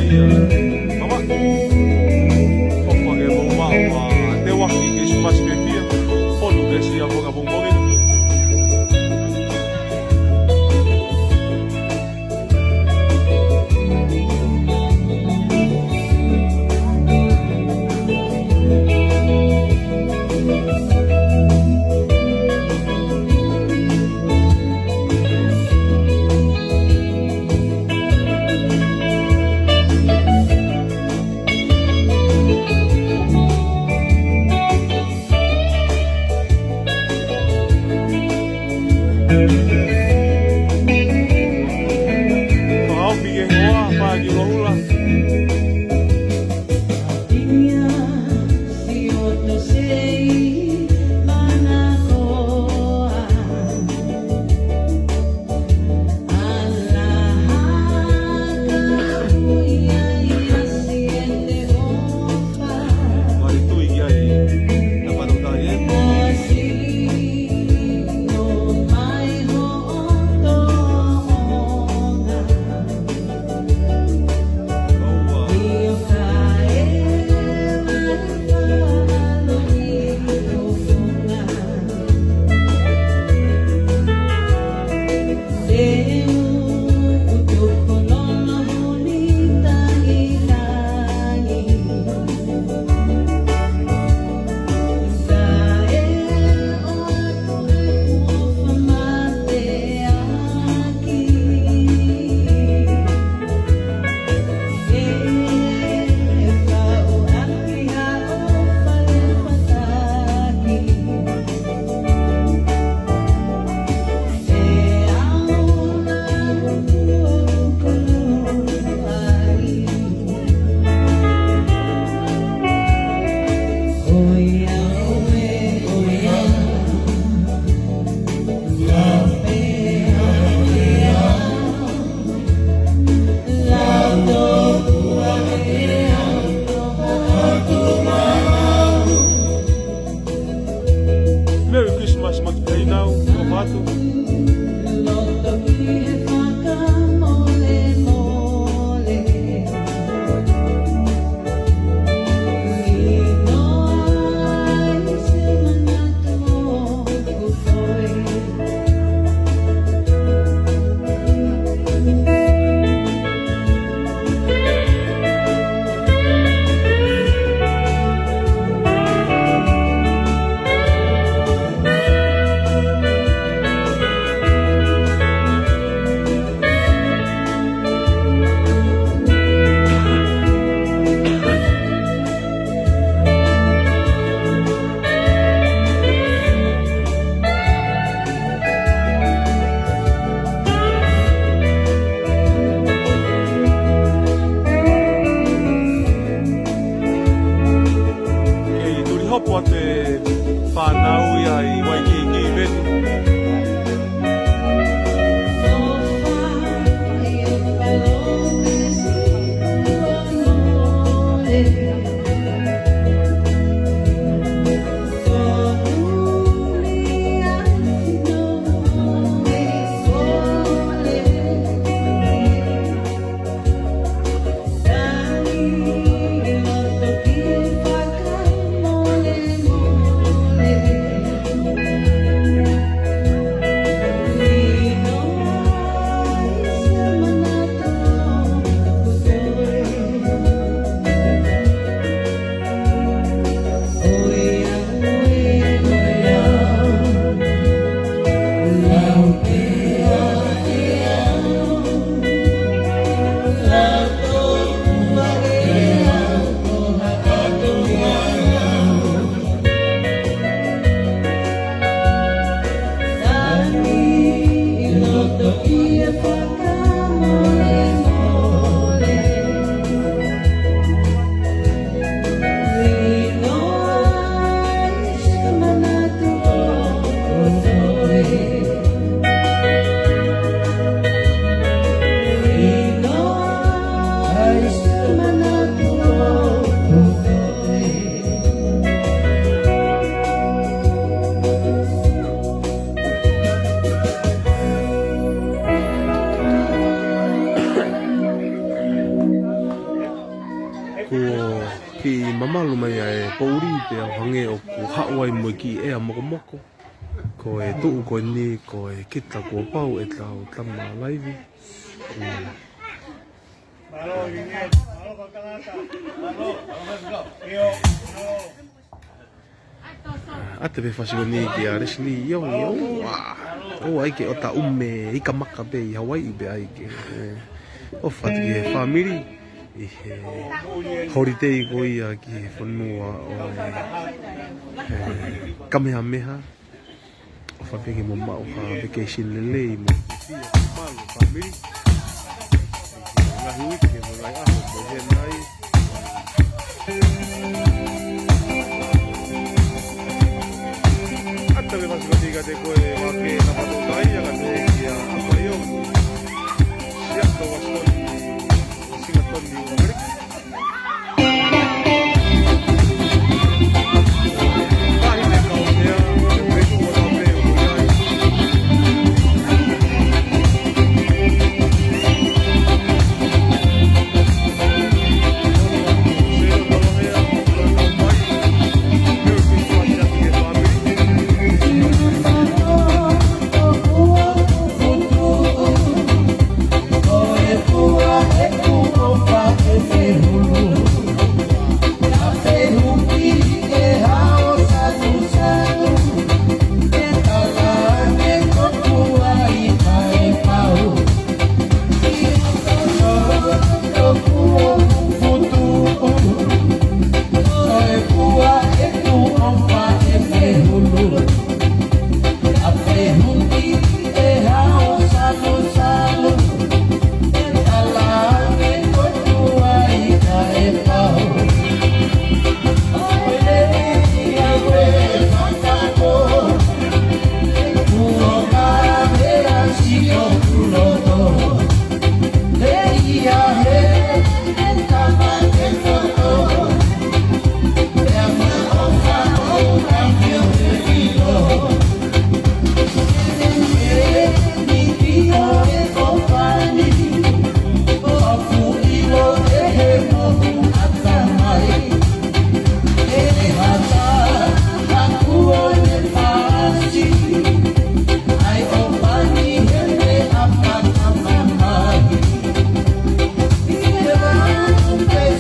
ko ki mamalu mai e pouri pe hange o ku hawai mo ki e moko moko ko e tu ko ni ko e kita ko pau e tau tama live ate pe fasi ni ki a resli yo o ai ke o ta umme i ka maka be i Hawaii be ai ke o fati ke family i he holiday ko ia ki whanua o Kamehameha o whape ke mo mau ha vacation lele i mo malu family ngahi wiki ke mo lai aho mo he nai ata me mas kotiga te koe wake na patokai aga te kia apa yo siap to wastoni Singapore ni Amerika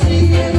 Sigue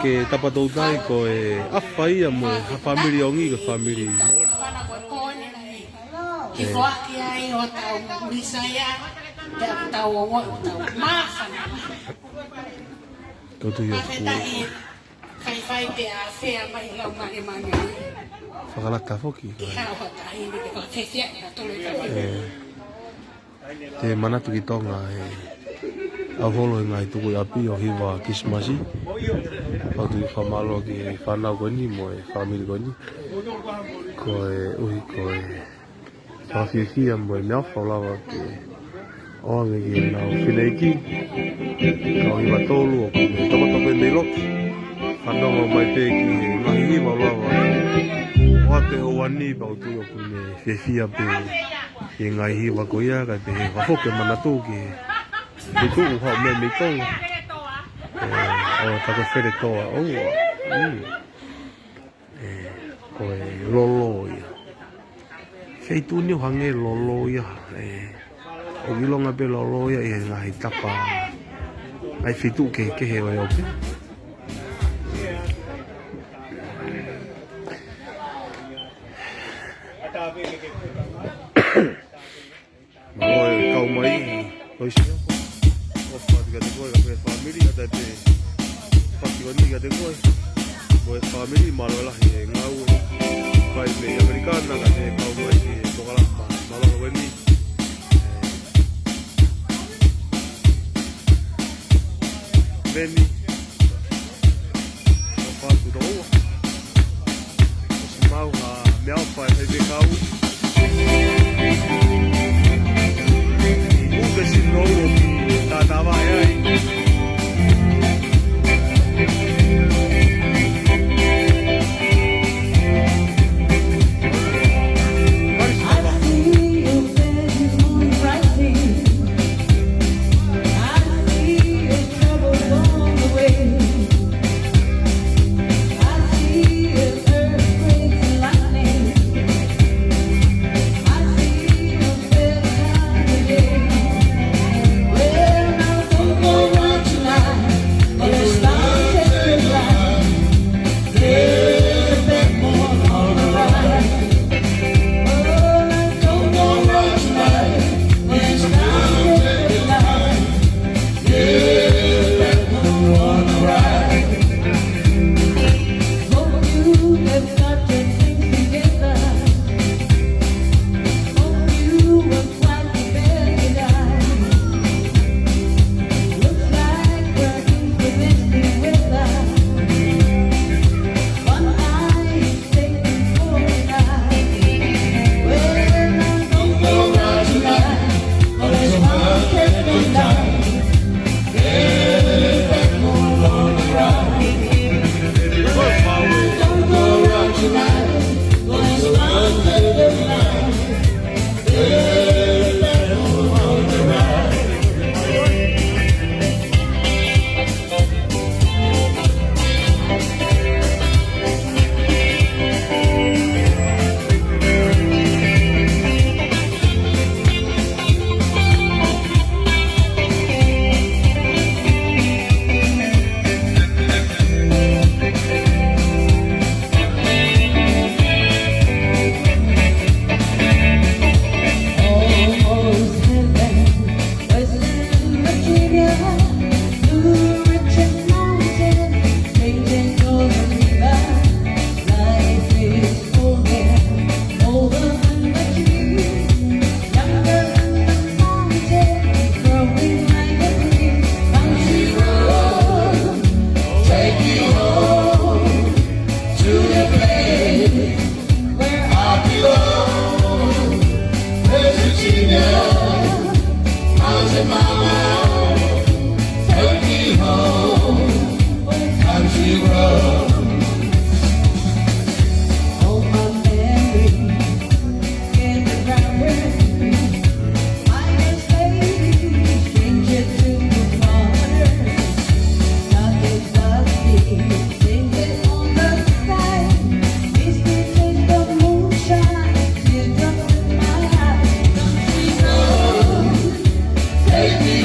ke tapatou tai ko e awhai a mo ha family ongi ko family. Whana koe kōne nei. Ki whaki ai o tau misaya, te tau o o tau māwhana. Kau tu ia Mawhetai, kai whai te a whea mai lau mahi mani. whakalata whoki. Hau hatai, ni te whewhia na tolu i whewhia. Te manatu ki tonga e au holo i ngai tuku i api o hiwa Kismasi. Au tu i whamalo ki e whanau koni mo e whamiri koni. Ko e uhi ko e whawhiwhia mo e mea whaulawa ki oange ki e nau whineiki. Kau hiwa tolu o kone tamatope nei loki. Whanau mai pe ki e ngahi hiwa ulawa. Oa te hoani pau tu o kone whiwhia pe e ngai hiwa ko ia kai pe he whafoke manatu ki e tuku hao mea mi tonga. O tako where toa oua. Ko e lolo ia. Whei tūni o hange lolo ia. O ilonga pe lolo ia e ngai tapa. Ai whei tū ke he oi ope. Malo e kau mai. Oi si. Whati ka te koe ka pe whamiri ka te pe whati wani ka te koe. Mo e whamiri malo e lahi e ngau e kai me Amerikana ka te kau mai ki e tokalapa malanga wani. Veni. O whatu to oa. O si mau ha meau pai hei te kau. Uke si nouro ki tātawa e ai. Take me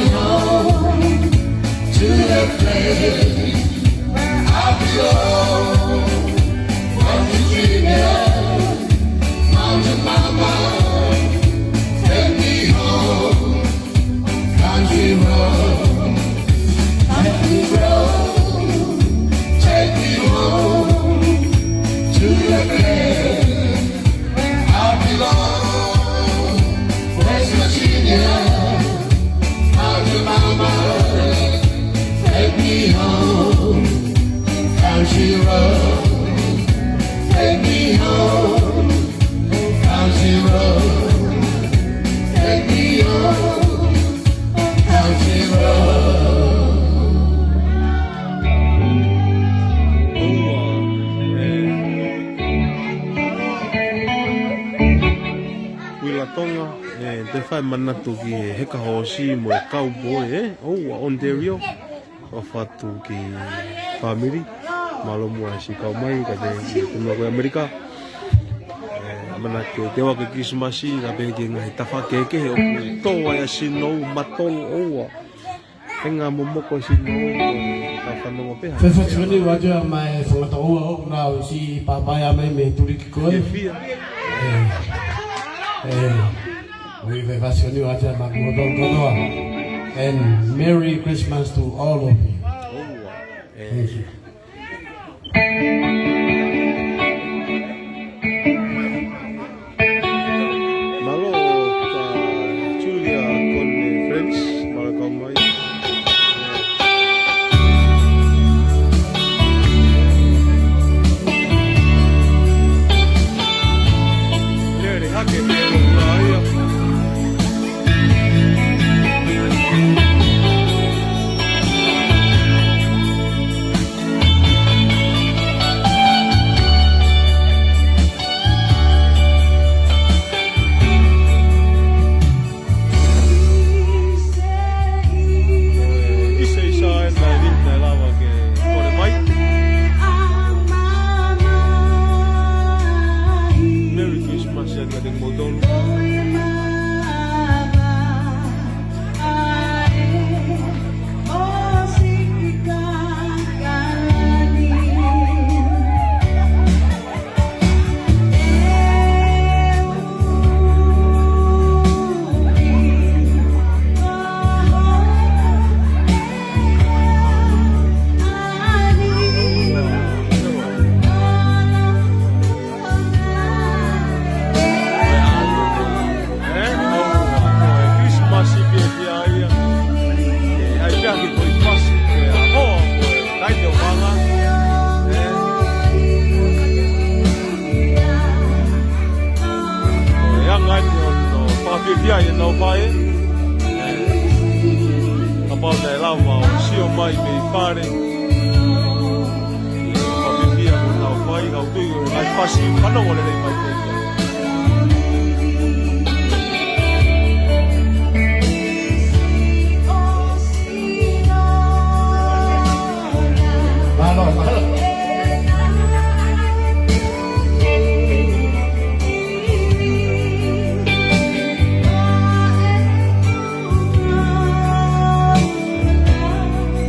Te whai manatu ki heka hoshi mo e cowboy, Oua, Ontario. O whatu ki whamiri. Malo mua si kau mai, ka te kumua koe Amerika. Mana ke te waka Krismasi, ka pene ki ngahi tawha keke, o ku toa ya sinou, matong, Oua. Henga momoko sinou, ka whanonga peha. Whewhatuni wajua mai whangata ua o nao si papaya mai me turiki koe. Ke whia. We whewhatuni wajua ma kuodon kodoa. And Merry Christmas to all of you. Oua. Thank you. Malo ka Julia con friends, malo ka mai. Lere hake me lo ia.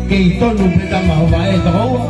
Kei tonu peta maho mai e tahoua.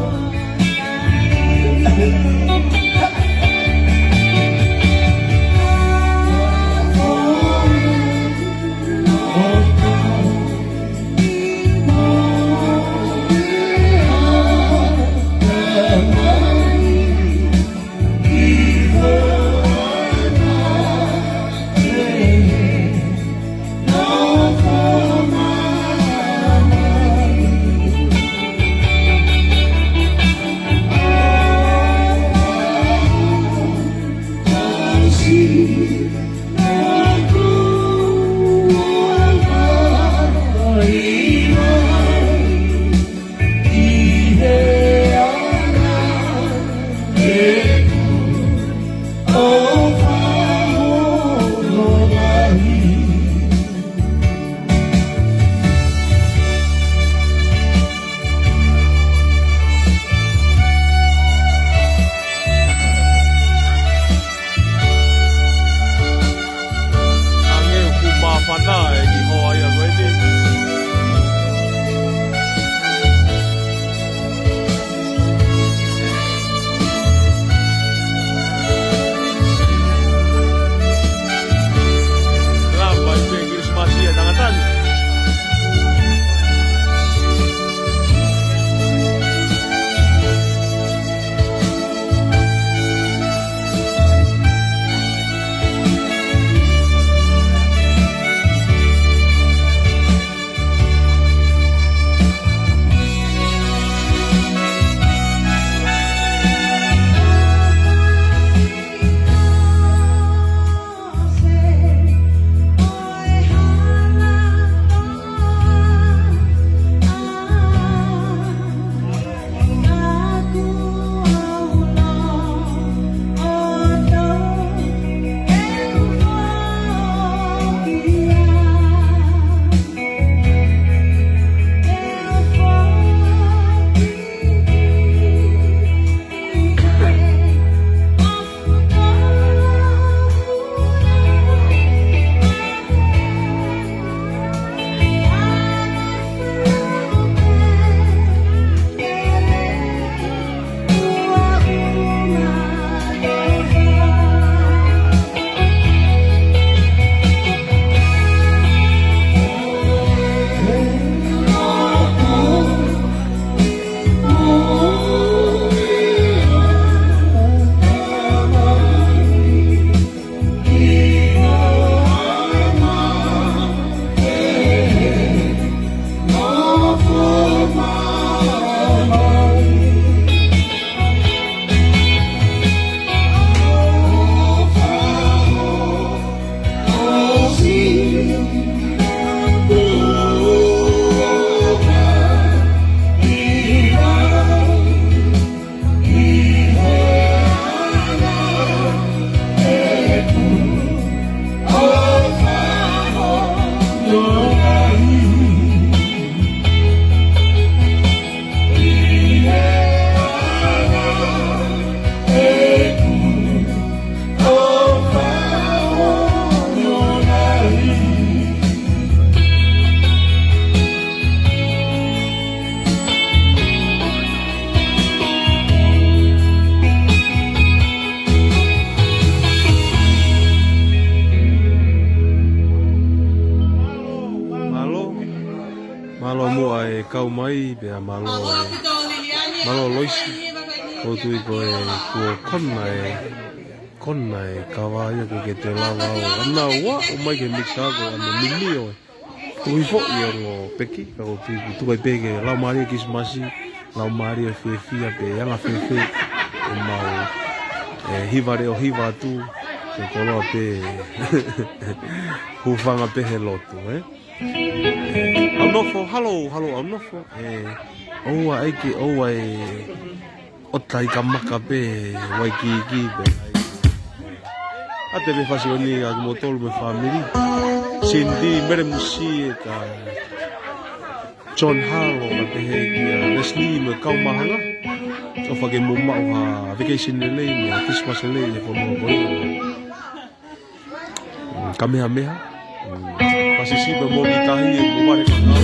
kau mai be malo malo loisi ko tu ko konna e kawa ia ke te lava o ana wa o mai ke mixa ko ana mimi o tu fo ia o peki ka o tu vai pege la mari ki smasi la mari e fia pe anga fe o mau hivare o hiva tu se kolo pe hufanga pe helotu Aunofo, hello, aunofo. Oua aike, oua o tai ka maka pe, wai ki pe. Ate me fasi o ni a motolu me family. Cindy, mere musi e ka John Harlow ka pe he ki a Leslie me kau mahanga. O whake mumau ha vacation le lei me, Christmas le lei e whono boi. Kamehameha. Pasisi be mo tahi e mo mare ka kau.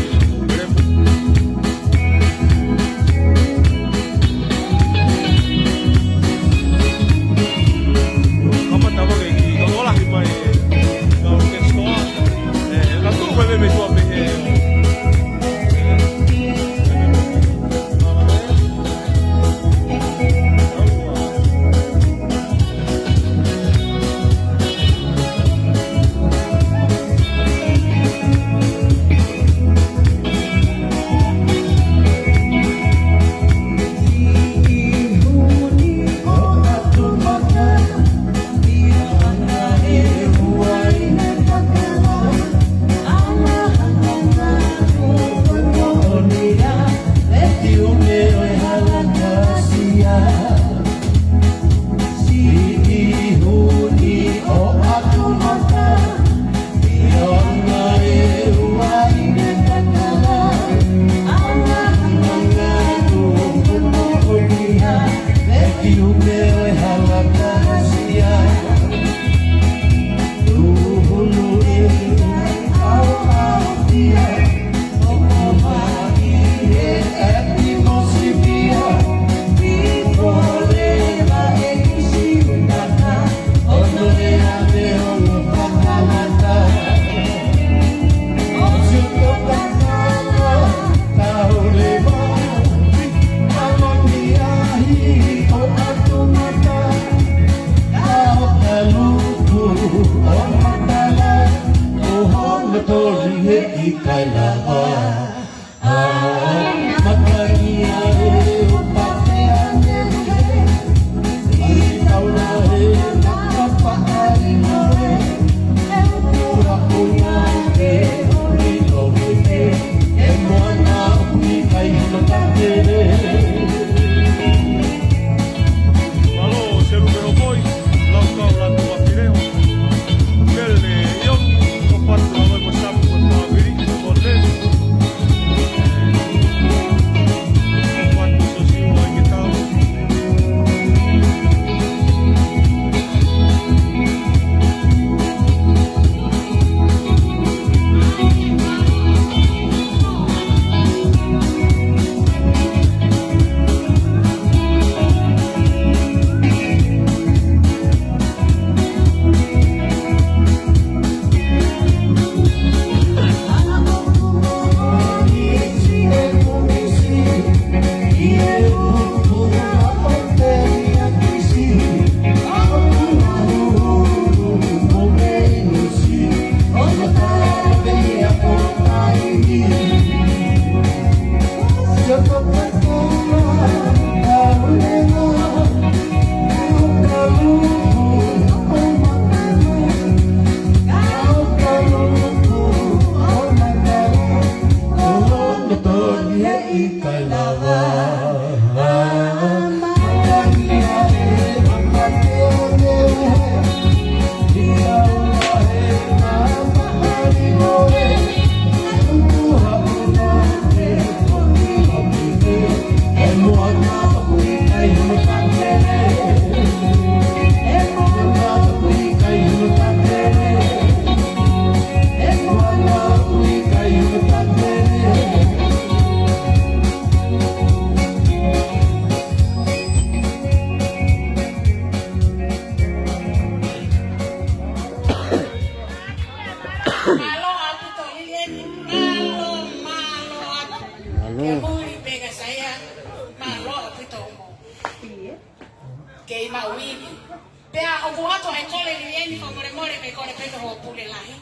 Pea o kuato e kole lieni fa more me kole peno ho pule lahi.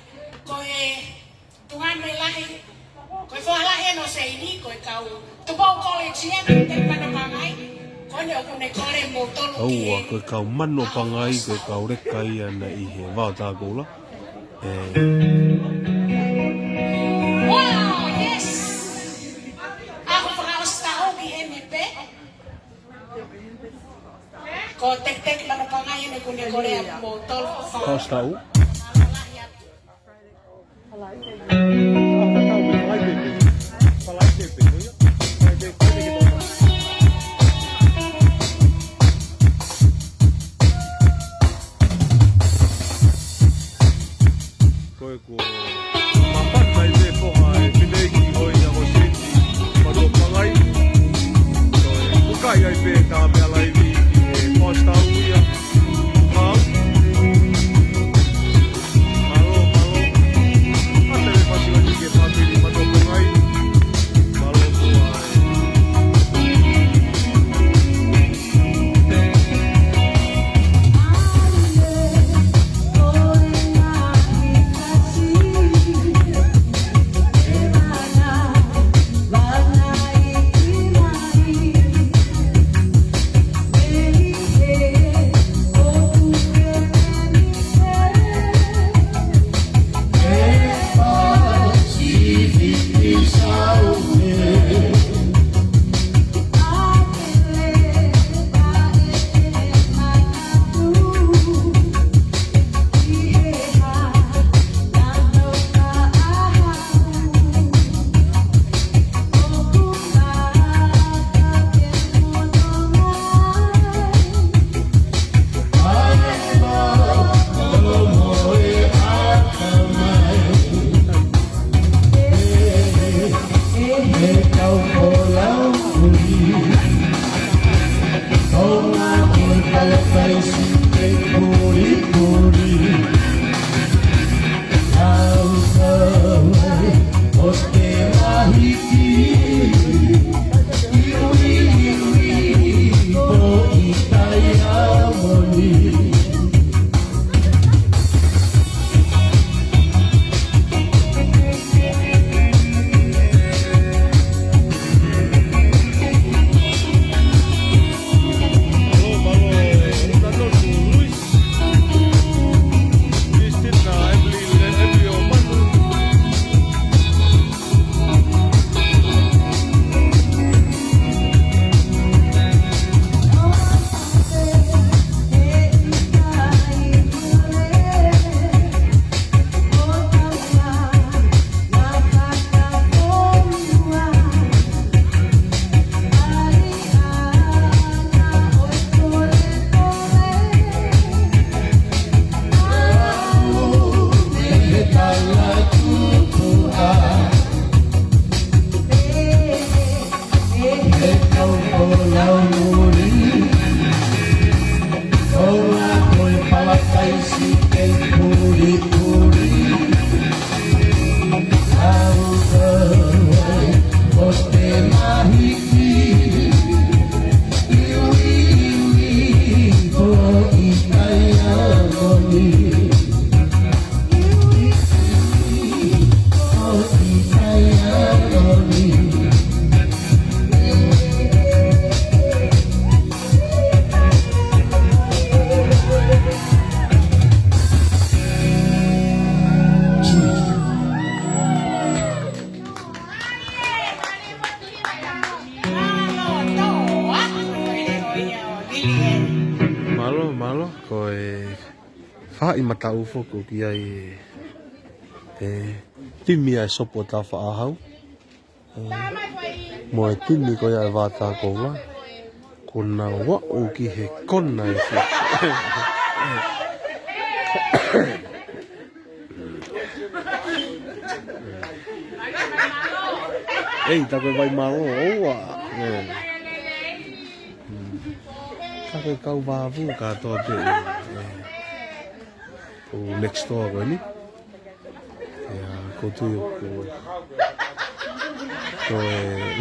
Ko e tungan me lahi. Ko e fa lahi no se ini ko e kau. Tu pau kole chia te pana pangai. Ko ne o kune kole mo tolu ki. Aua ko kau mano pangai ko kau rekai ana I he wā tākola. Wow, yes. Ako pangausta o ki he me pe. Ko tek mana pangai ne kune kole mo tolu. Kau stau? Malo ko wha I mata ufo ko ki ai timi ai sopo ta wha ahau mo e timi ko ai wata ko la ko na wa o ki he kona e fi ei ta ko vai malo oa Kako kau wavu ka tō te o next door ko ni. Ko tui o ko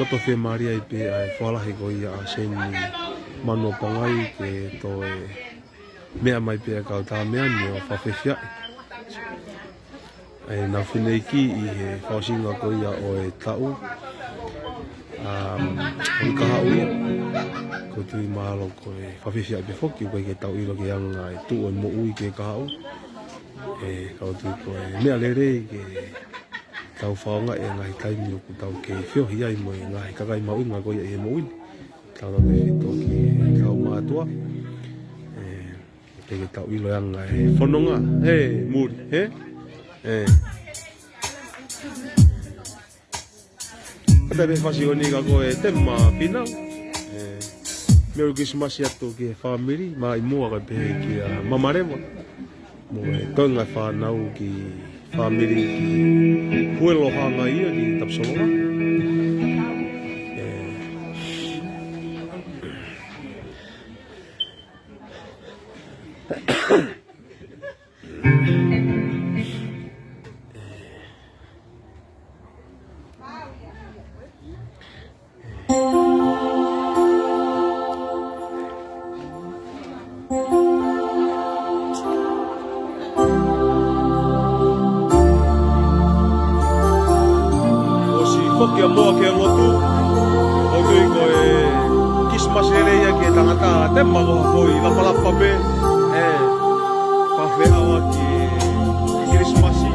loto whi maria I pe ai whalahi ko ia a sen ni mano pangai ke tō mea mai pia kau tā mea ni o whawhewhia. Nā whenei ki I he whausinga ko ia o e tau. Hoi ka hau ia. Ko tui mahalo ko e whawhewhia pe whoki koe ke tau iro ke anga e tu o mo ui ke ka hau. Kau tui ko e mea lere ke tau whaonga e ngai taimi o ku tau ke whiohi ai mo e ngai kakai mau inga ko ia e mo ui. Tau tau te whito ki kau mātua. Ke tau ilo anga e whanonga. Muri, he? Ata me whasi o ni ka ko e te mā pinau. Merry Christmas atu ki e whamiri, mā I mua ka pehe ki a mamarewa. Mo e toinga whanau ki whamiri ki huelo hanga ia ki Tapsolonga. Foki a moa ke lotu, o tui ko e Christmas ere ia ke tangata te magoha ko I lapalapa pe, pawhe awa ki Christmasi.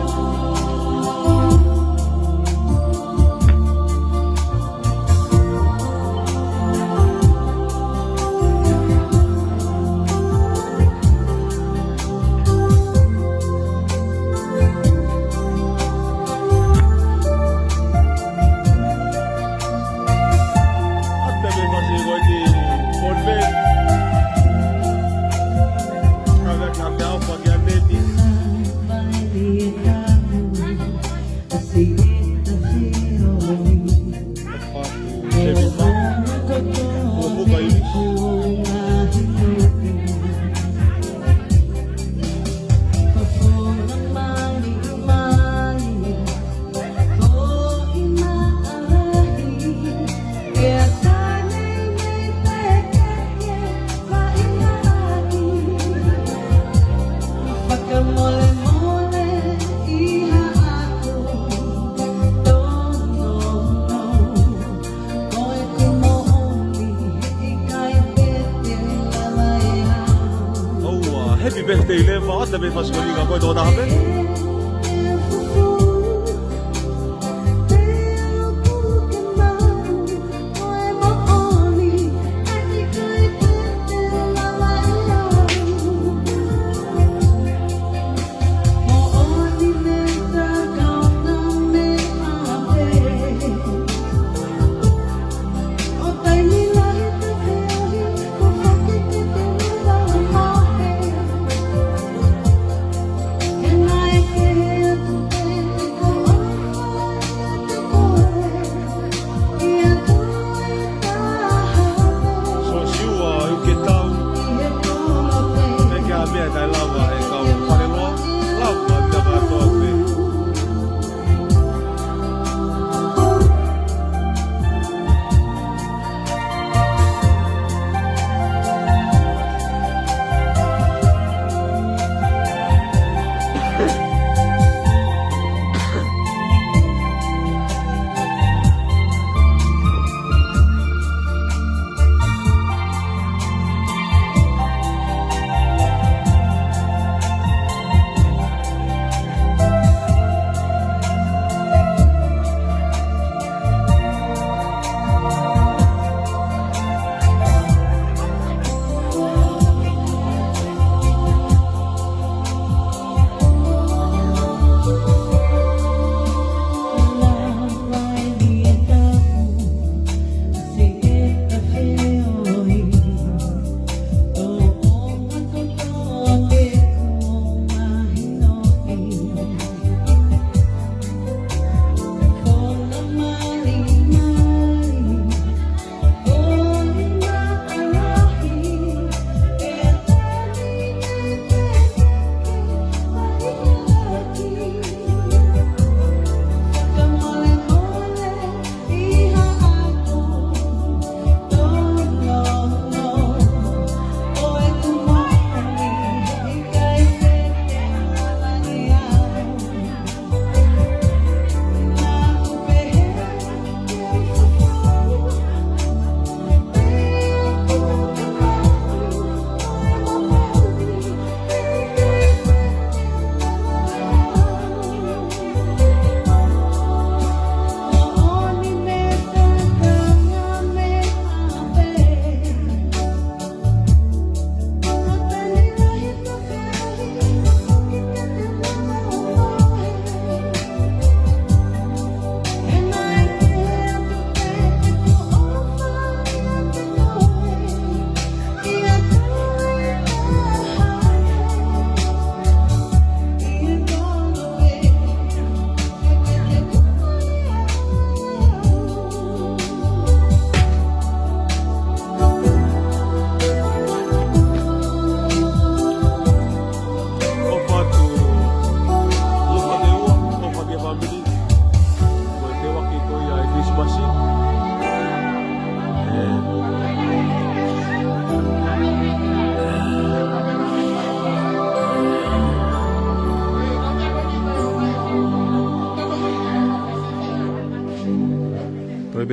Happy birthday leva, ata me faz colinga koe tō tahape.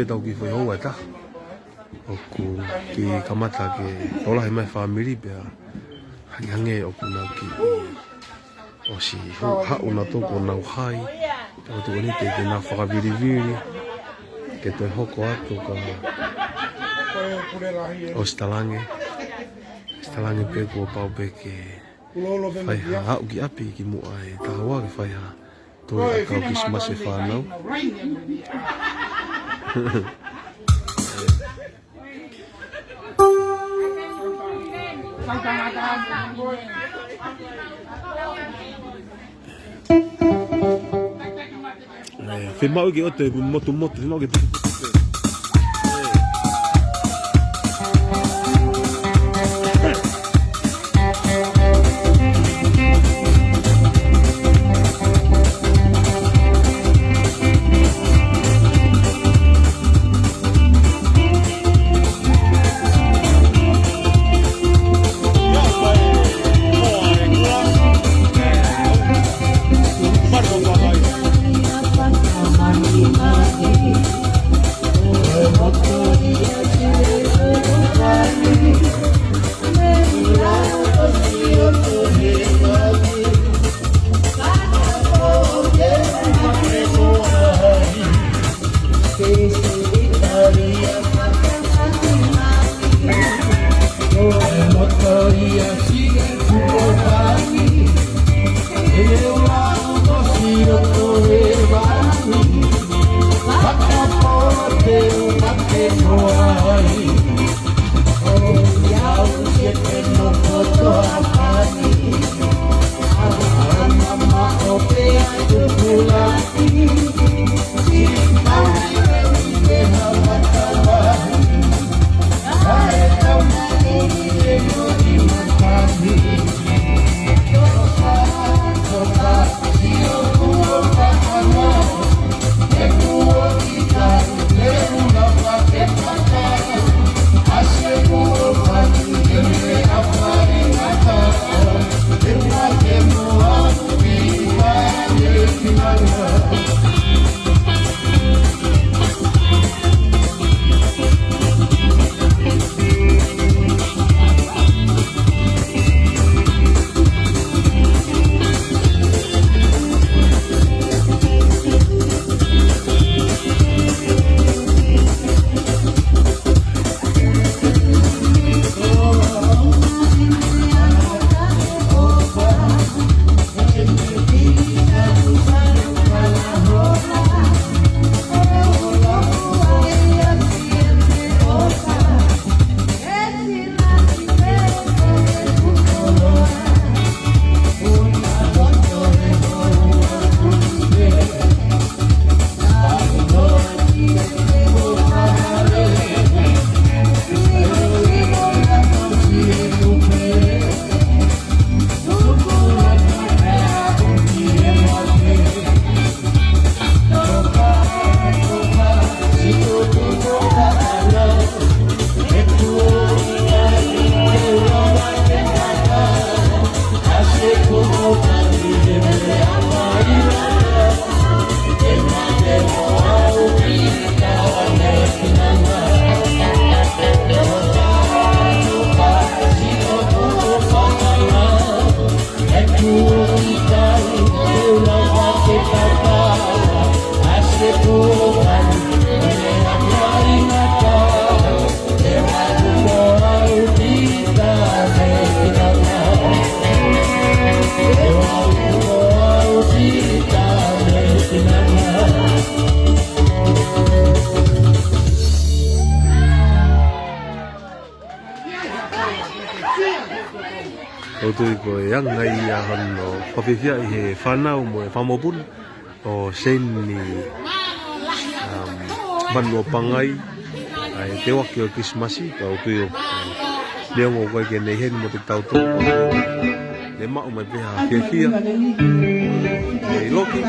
be tau ki foi hoa ta. Oku ki kamata ke tola he mai family be hange oku na ki o si ha una to ko na hai. O tu ni te na fa viri ke te hoko atu ka o stalange pe ko pau pe ke fai ha ki api ki mu ai ta wa ki fai ha to ka ki smas e fa no Fai mau ki o te motu fai mau ki o tu ko yang ngai ya hono pafifia he fanau mo famopun o seni banwa pangai ai te wa ki Christmasi ka o tu yo le ngo ko ke ne hen mo te tau tu le ma o me pe ha fia e loki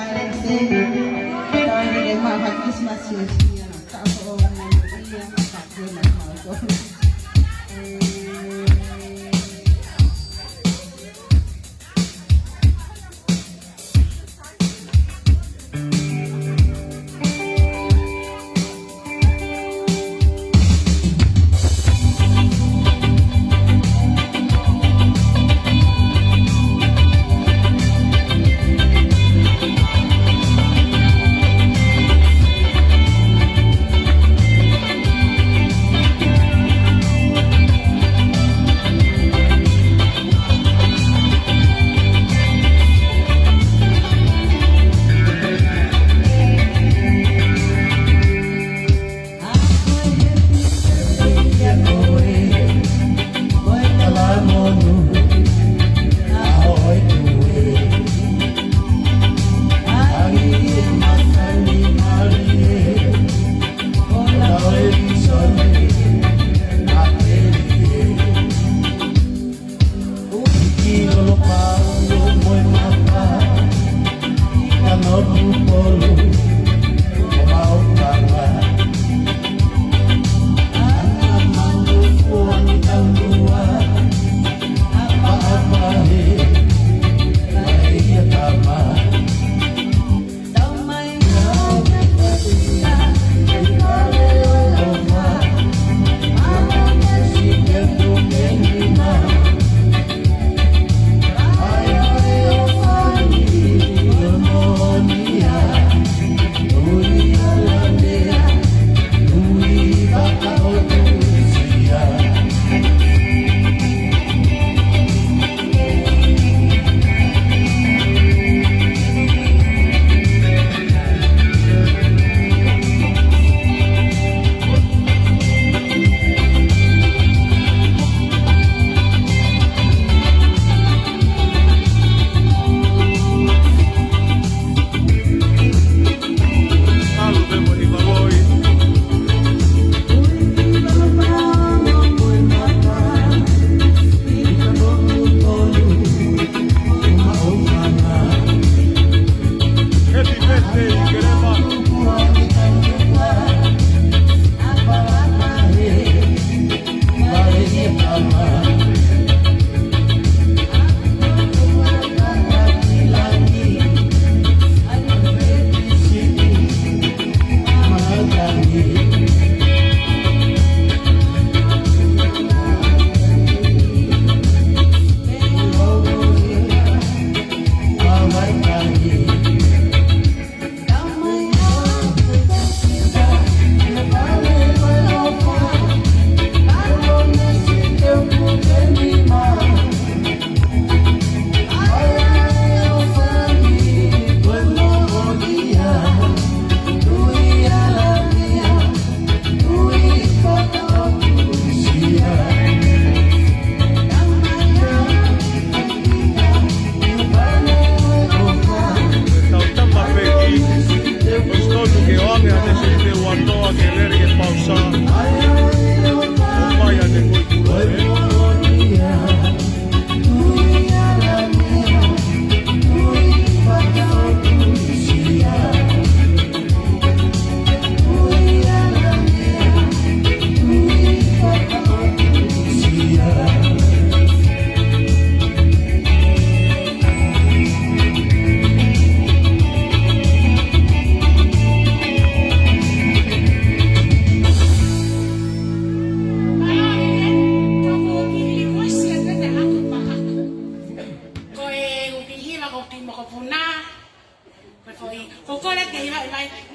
ko ki mo ko puna.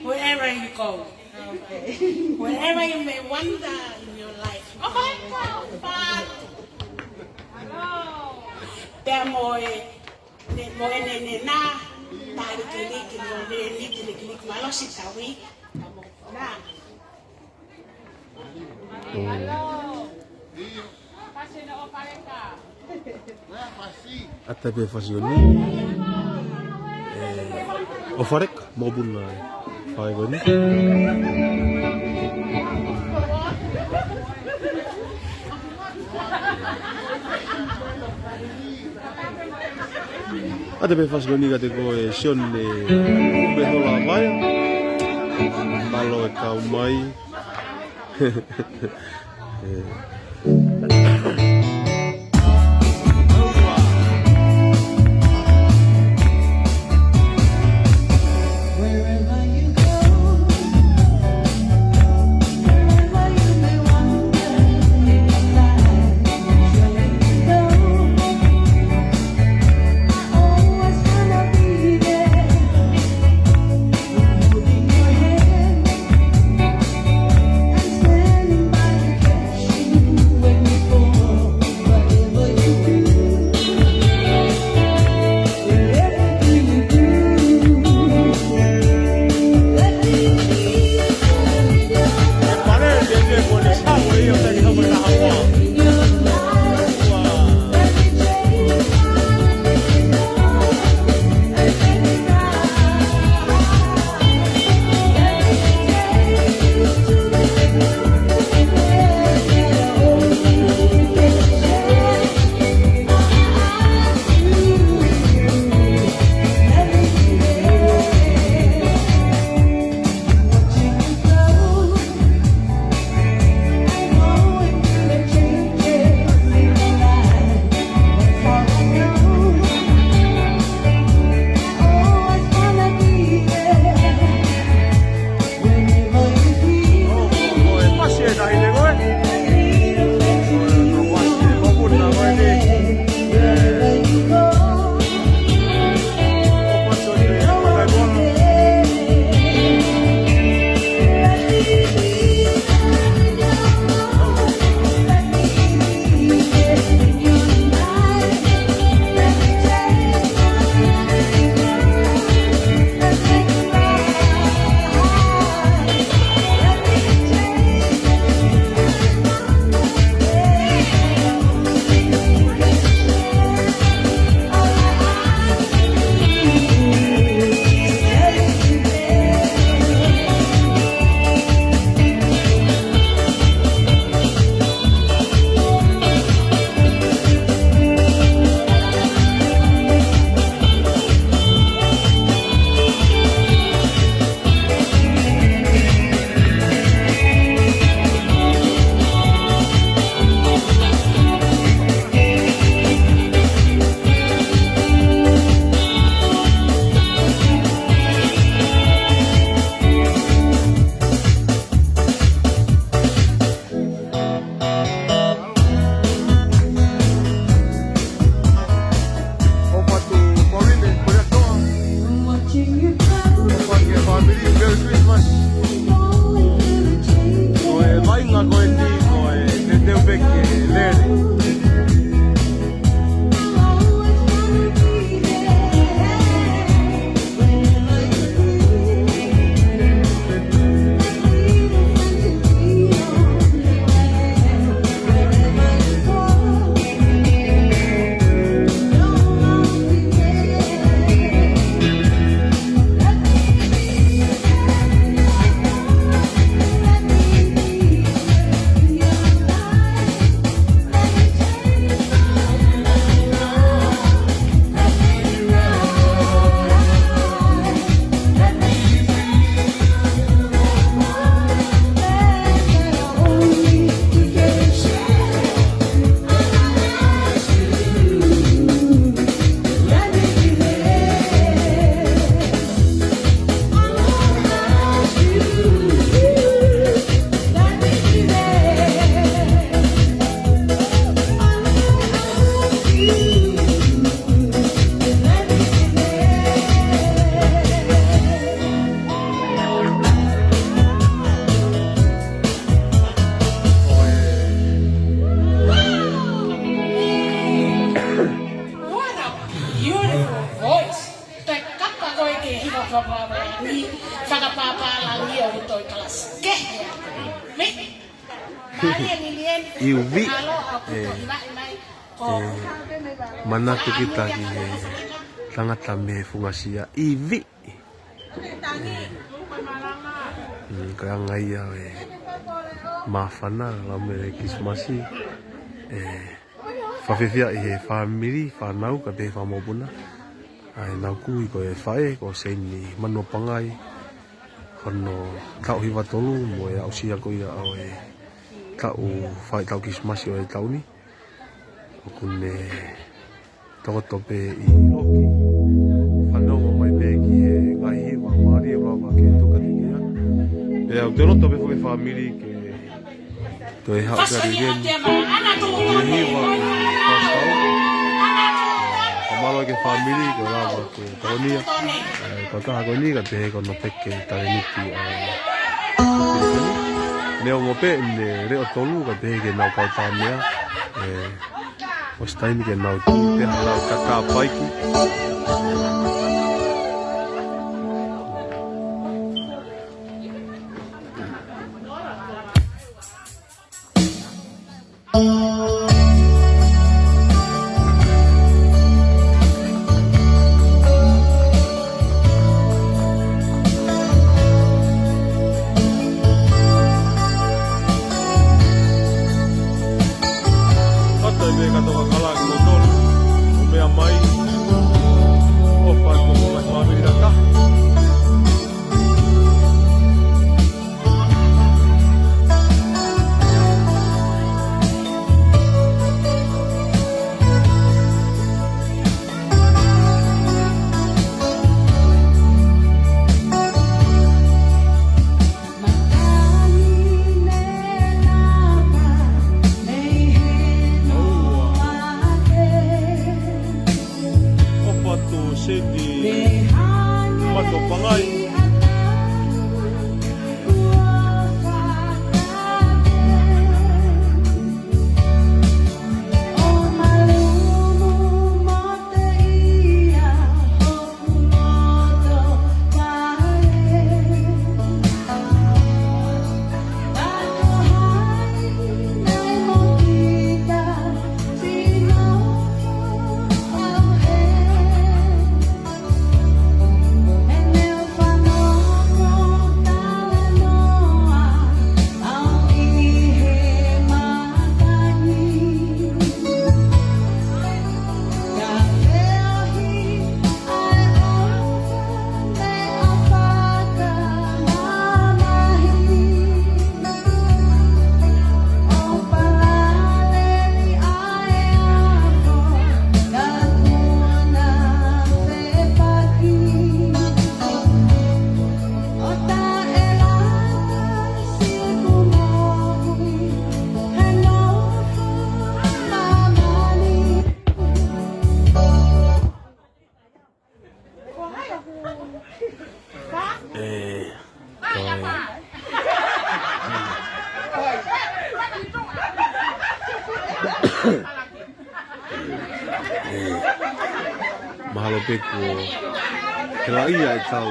Wherever you go, wherever you may wander in your life. Okay, but there more na tali kili malo si tawi na. Até bem fazer o farek maupun farek ini. Ada bem fazer ini kata kau Sean behola apa ya? Kalau kau mai. beautiful voice. Te kapa koe ke hiwa whapapa ni whakapapa la lia o toi kalas. Ke hea. Me. Kari ni lien. Iuvi. Alo aku ko hiwa mai. Ko. Mana tu kita ki tangata me fungasia ivi. Kaya ngai ya mafana la me kismasi fafifia e family fanau ka be famobuna ai na kui ko e fai ko seni mano pangai hono tau hiwa tolu mo ya usia ko ia o e tau fai tau kismasi o e tau ni o kune tope i loki fanau mai be ki e ngai wa mari wa ke to ka tikia e au te roto be foi family ke to e hau ka rien ni wa pasau amalo ke family ko la wa ke tonia ko ta ko ni ka te ko no peke ta ni ti ne o pe ne re o tolu ka te ke na ka ta mea o stai ni ke na tu te hala ka ka paiki mahalo peko kela ia e tau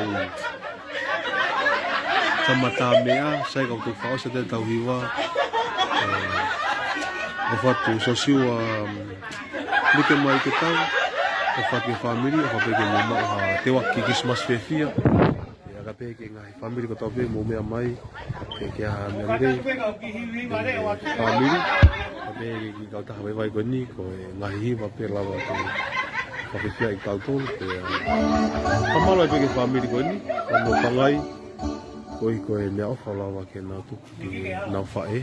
tamata mea sai kau tu fao sa te tau hiwa o fatu sosiua like mai te tau o fatu family o fatu ke mama o te waki Christmas fefia ia ka peke ngai family ko tau pe mo mea mai ke kia merere family pe ki kau taha vai ko ni ko ngai hiwa pe lawa ko Tapi pia i kau tolu pe pamalo e peke family ko ni no pangai ko e mea ofa lawa ke na tu ki na fae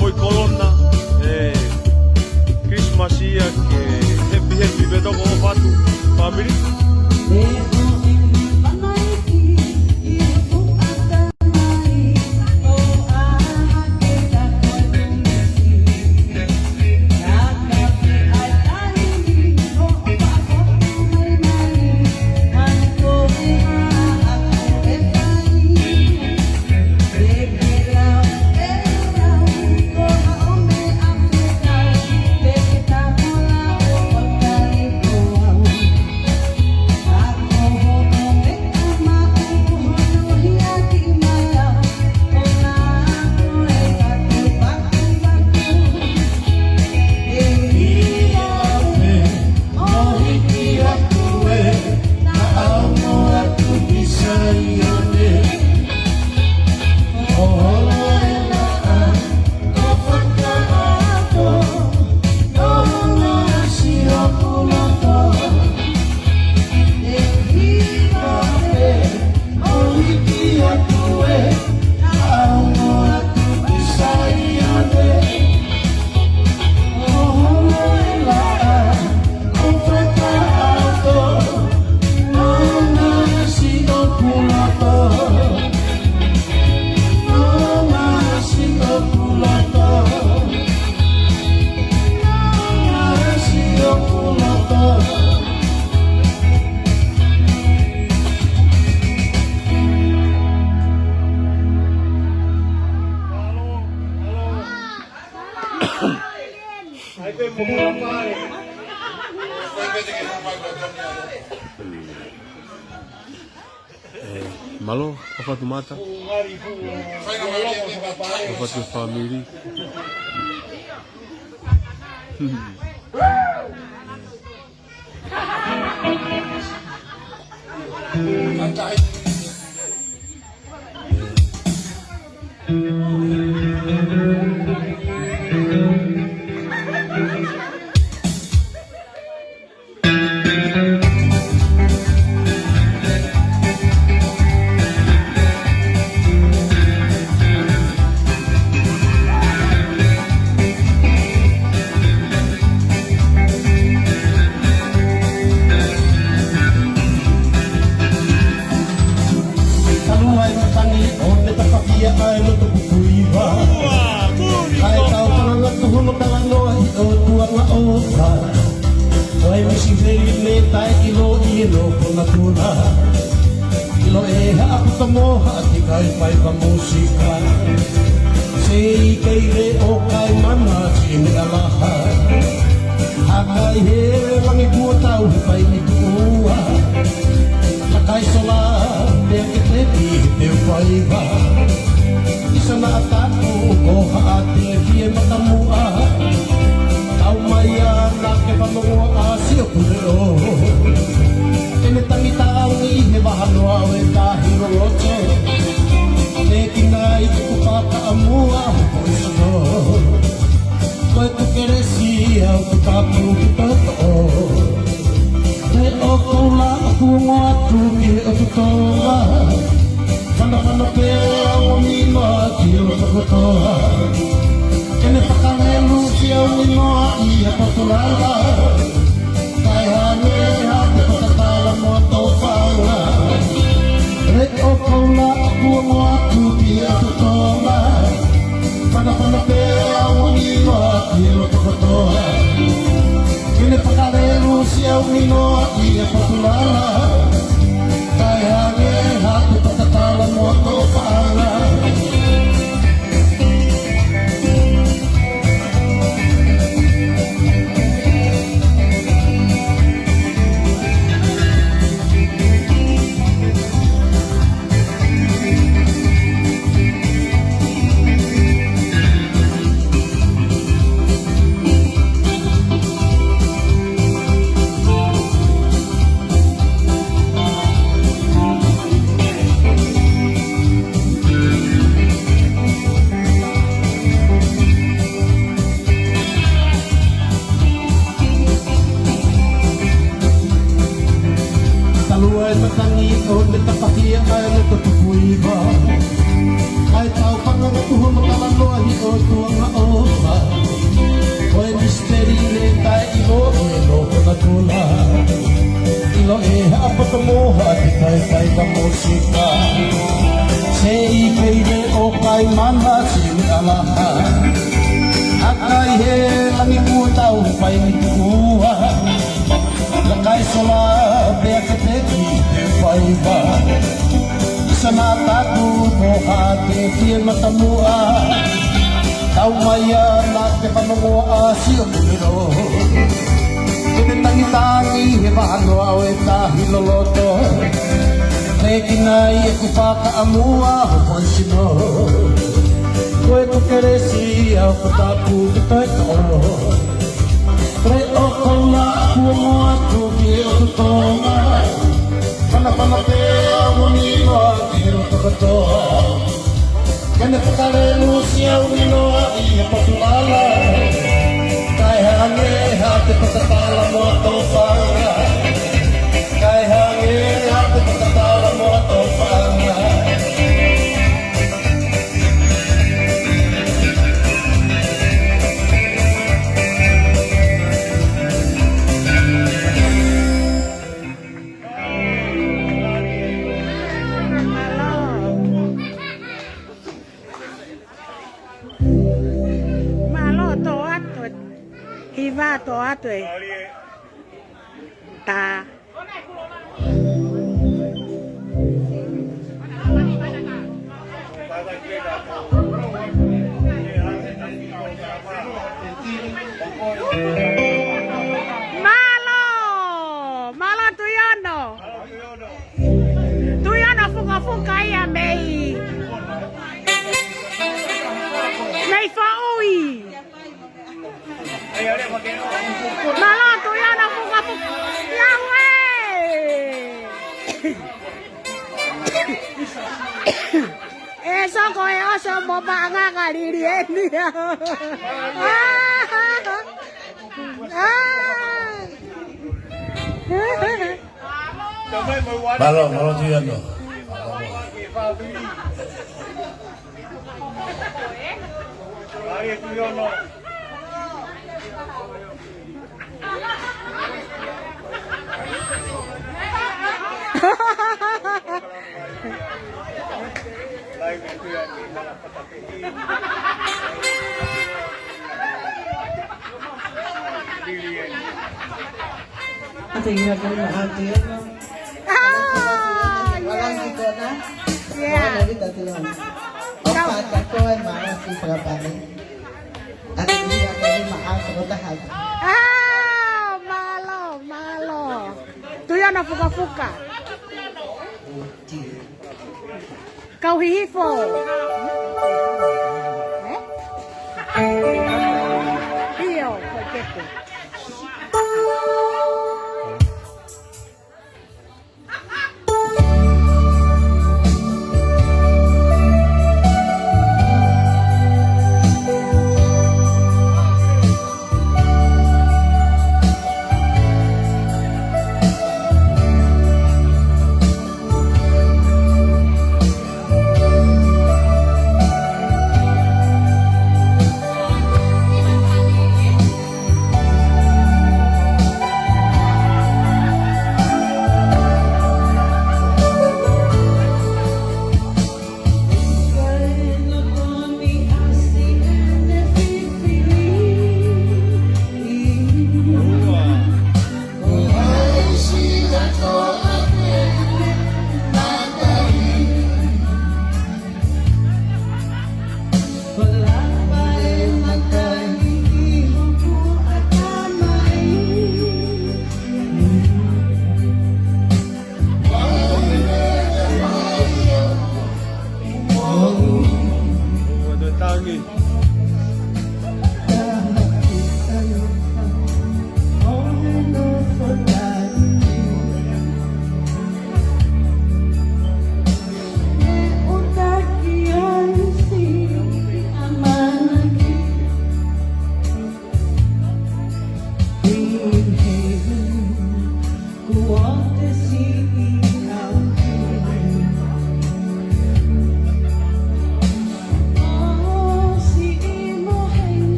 foi kolona e Christmas ia ke happy me toko o whatu family. Ai pe mo pare. Malo, o whatu mata, Ngari fu. o whatu family. Ilo e haapu tamoha ki kai pai pa musika Sei kei re o kai mana chini alaha Hakai he langi kua tau he pai ni kuua Hakai sola mea ke te pi te whaiva Isa na ataku ko haati le kie matamua Tau mai a na ke whanongoa a sio kure o Tene tangi tau ni he wahanoa o e tahiro roto Te kinai te kupaka amua o koi sono Koe tu keresi au tu tapu ki toto Te o koula o kuongo atu ki o tu toa Whana pēra o minoa ki o tokotoa Tene whakamelu ki au minoa i a patulala Kai hane ha te patatala mo tau whaura Re o kaula a kuongo atu ki a tutoa Whana pēra o minoa ki o tokotoa Kene whakarelu si au minoa i a patulala Kai hane ha te patatala mo tau whaura Ai tau panga na tuho matala loa hi o tuanga o ako sa moha at ikay ka musika sa ikay o kay mana sinalahan akay he lang ikutaw pa'y nikuha lakay sala bekateki pa'y ba sa natatuto hati tiyan matamua tau maya nate panungoa siya kumiro Tangi-tangi, hibano awe tahi loloto Rekinai, aku pakaamua, hupansino Koe ko keresi, aku tapu kita ito Pre oko na aku mo atu, kiro tutonga Pana-panate, amu nino, kiro tukatoa Kene pakarenu siya umino, iya patulala Kay hangi hati patatala mo tofanga Kay hangi hati patatala mo tofanga Hiva to atwe ta malo tuyano funga ya mei faui malo tuyano funga yawe eso koe oso moba ngagaliri eni Malo tuyano Tingnan ko na hati. Walang dito na. Wala dito tiyon. Opat ako ay mga si Prabani. At hindi ako ay makasagutahan. Malo. Tuyo na fuka-fuka. Kau hihifo. Iyo, pakete.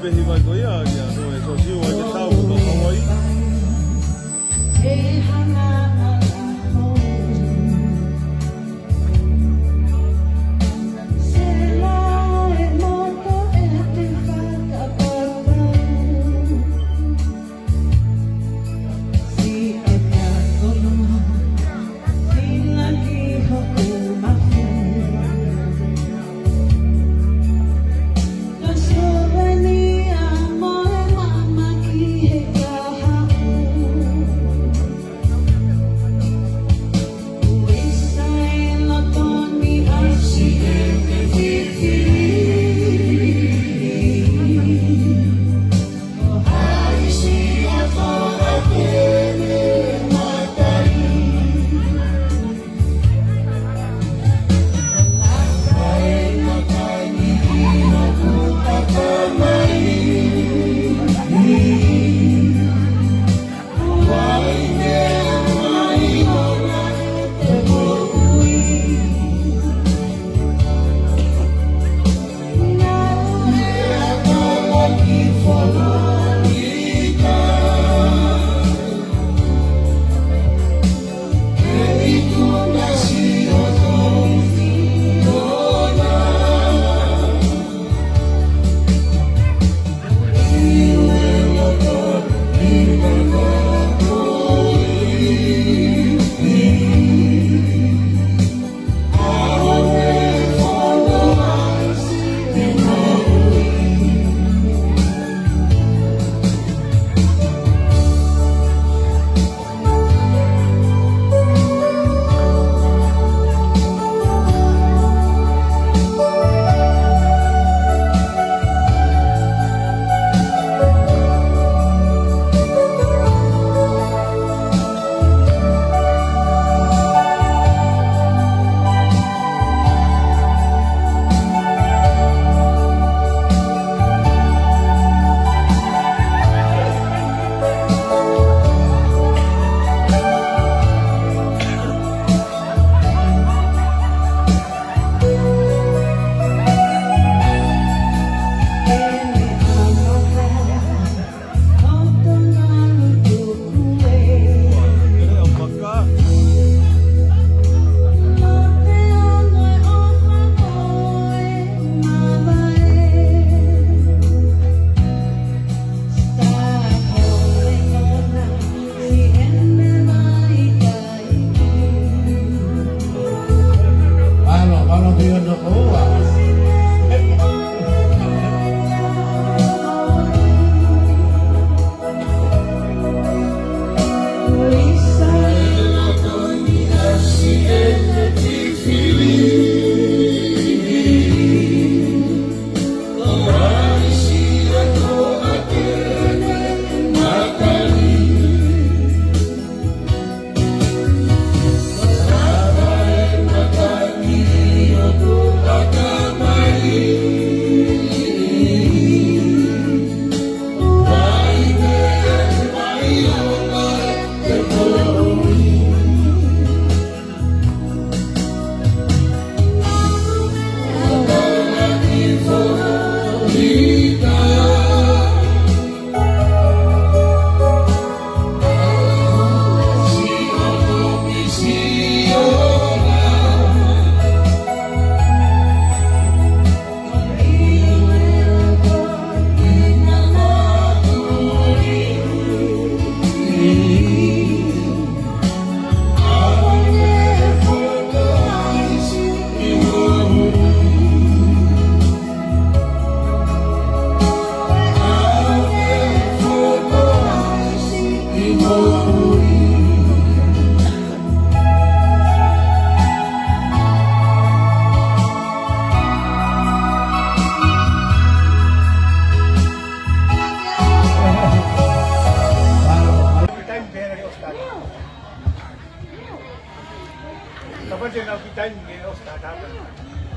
Behivai ko ya no eso si wa ke tau ko ko Para dia na koa.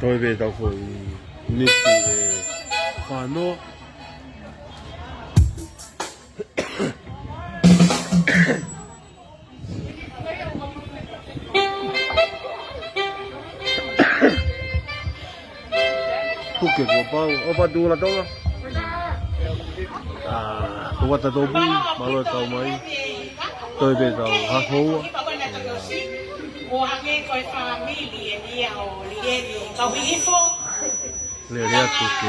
Tôi về tàu phổi nít thì khoản nó thu kiệt của bao ở bao đua là đâu tôi bắt đầu đi mà rồi cầu mấy tôi về tàu hát hú lệ lệ tụt kì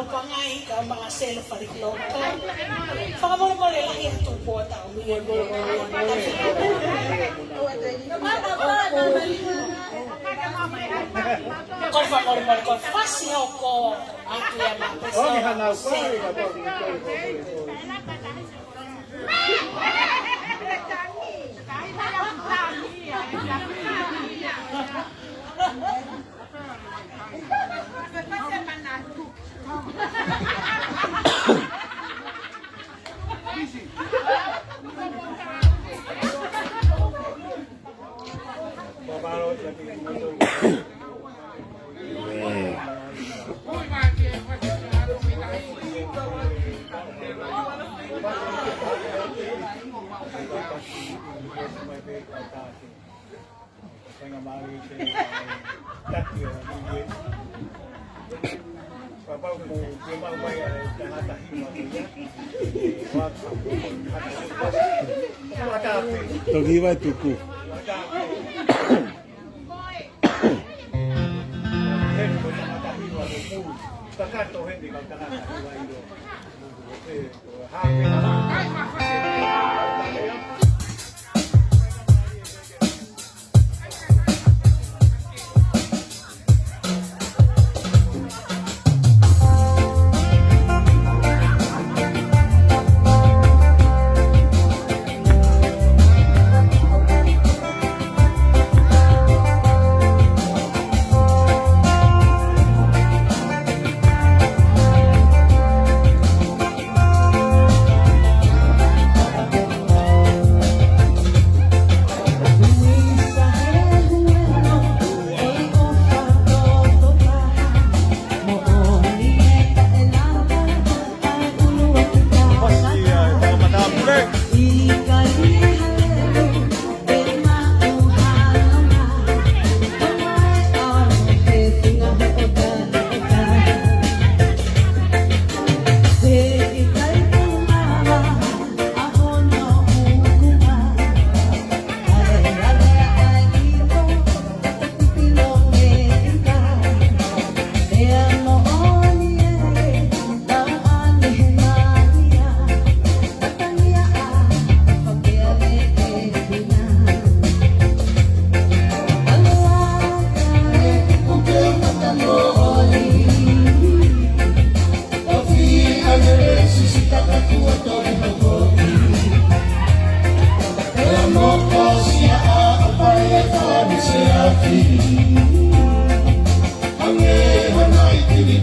pangai ka mga selo fariklo ka. Whakamole lahi ang tupo tao. Kon whakamole kon fasihaw ko ang tuya mga peso. Okay, hanaw ko. Togi vai tuku. Ange hanai tiri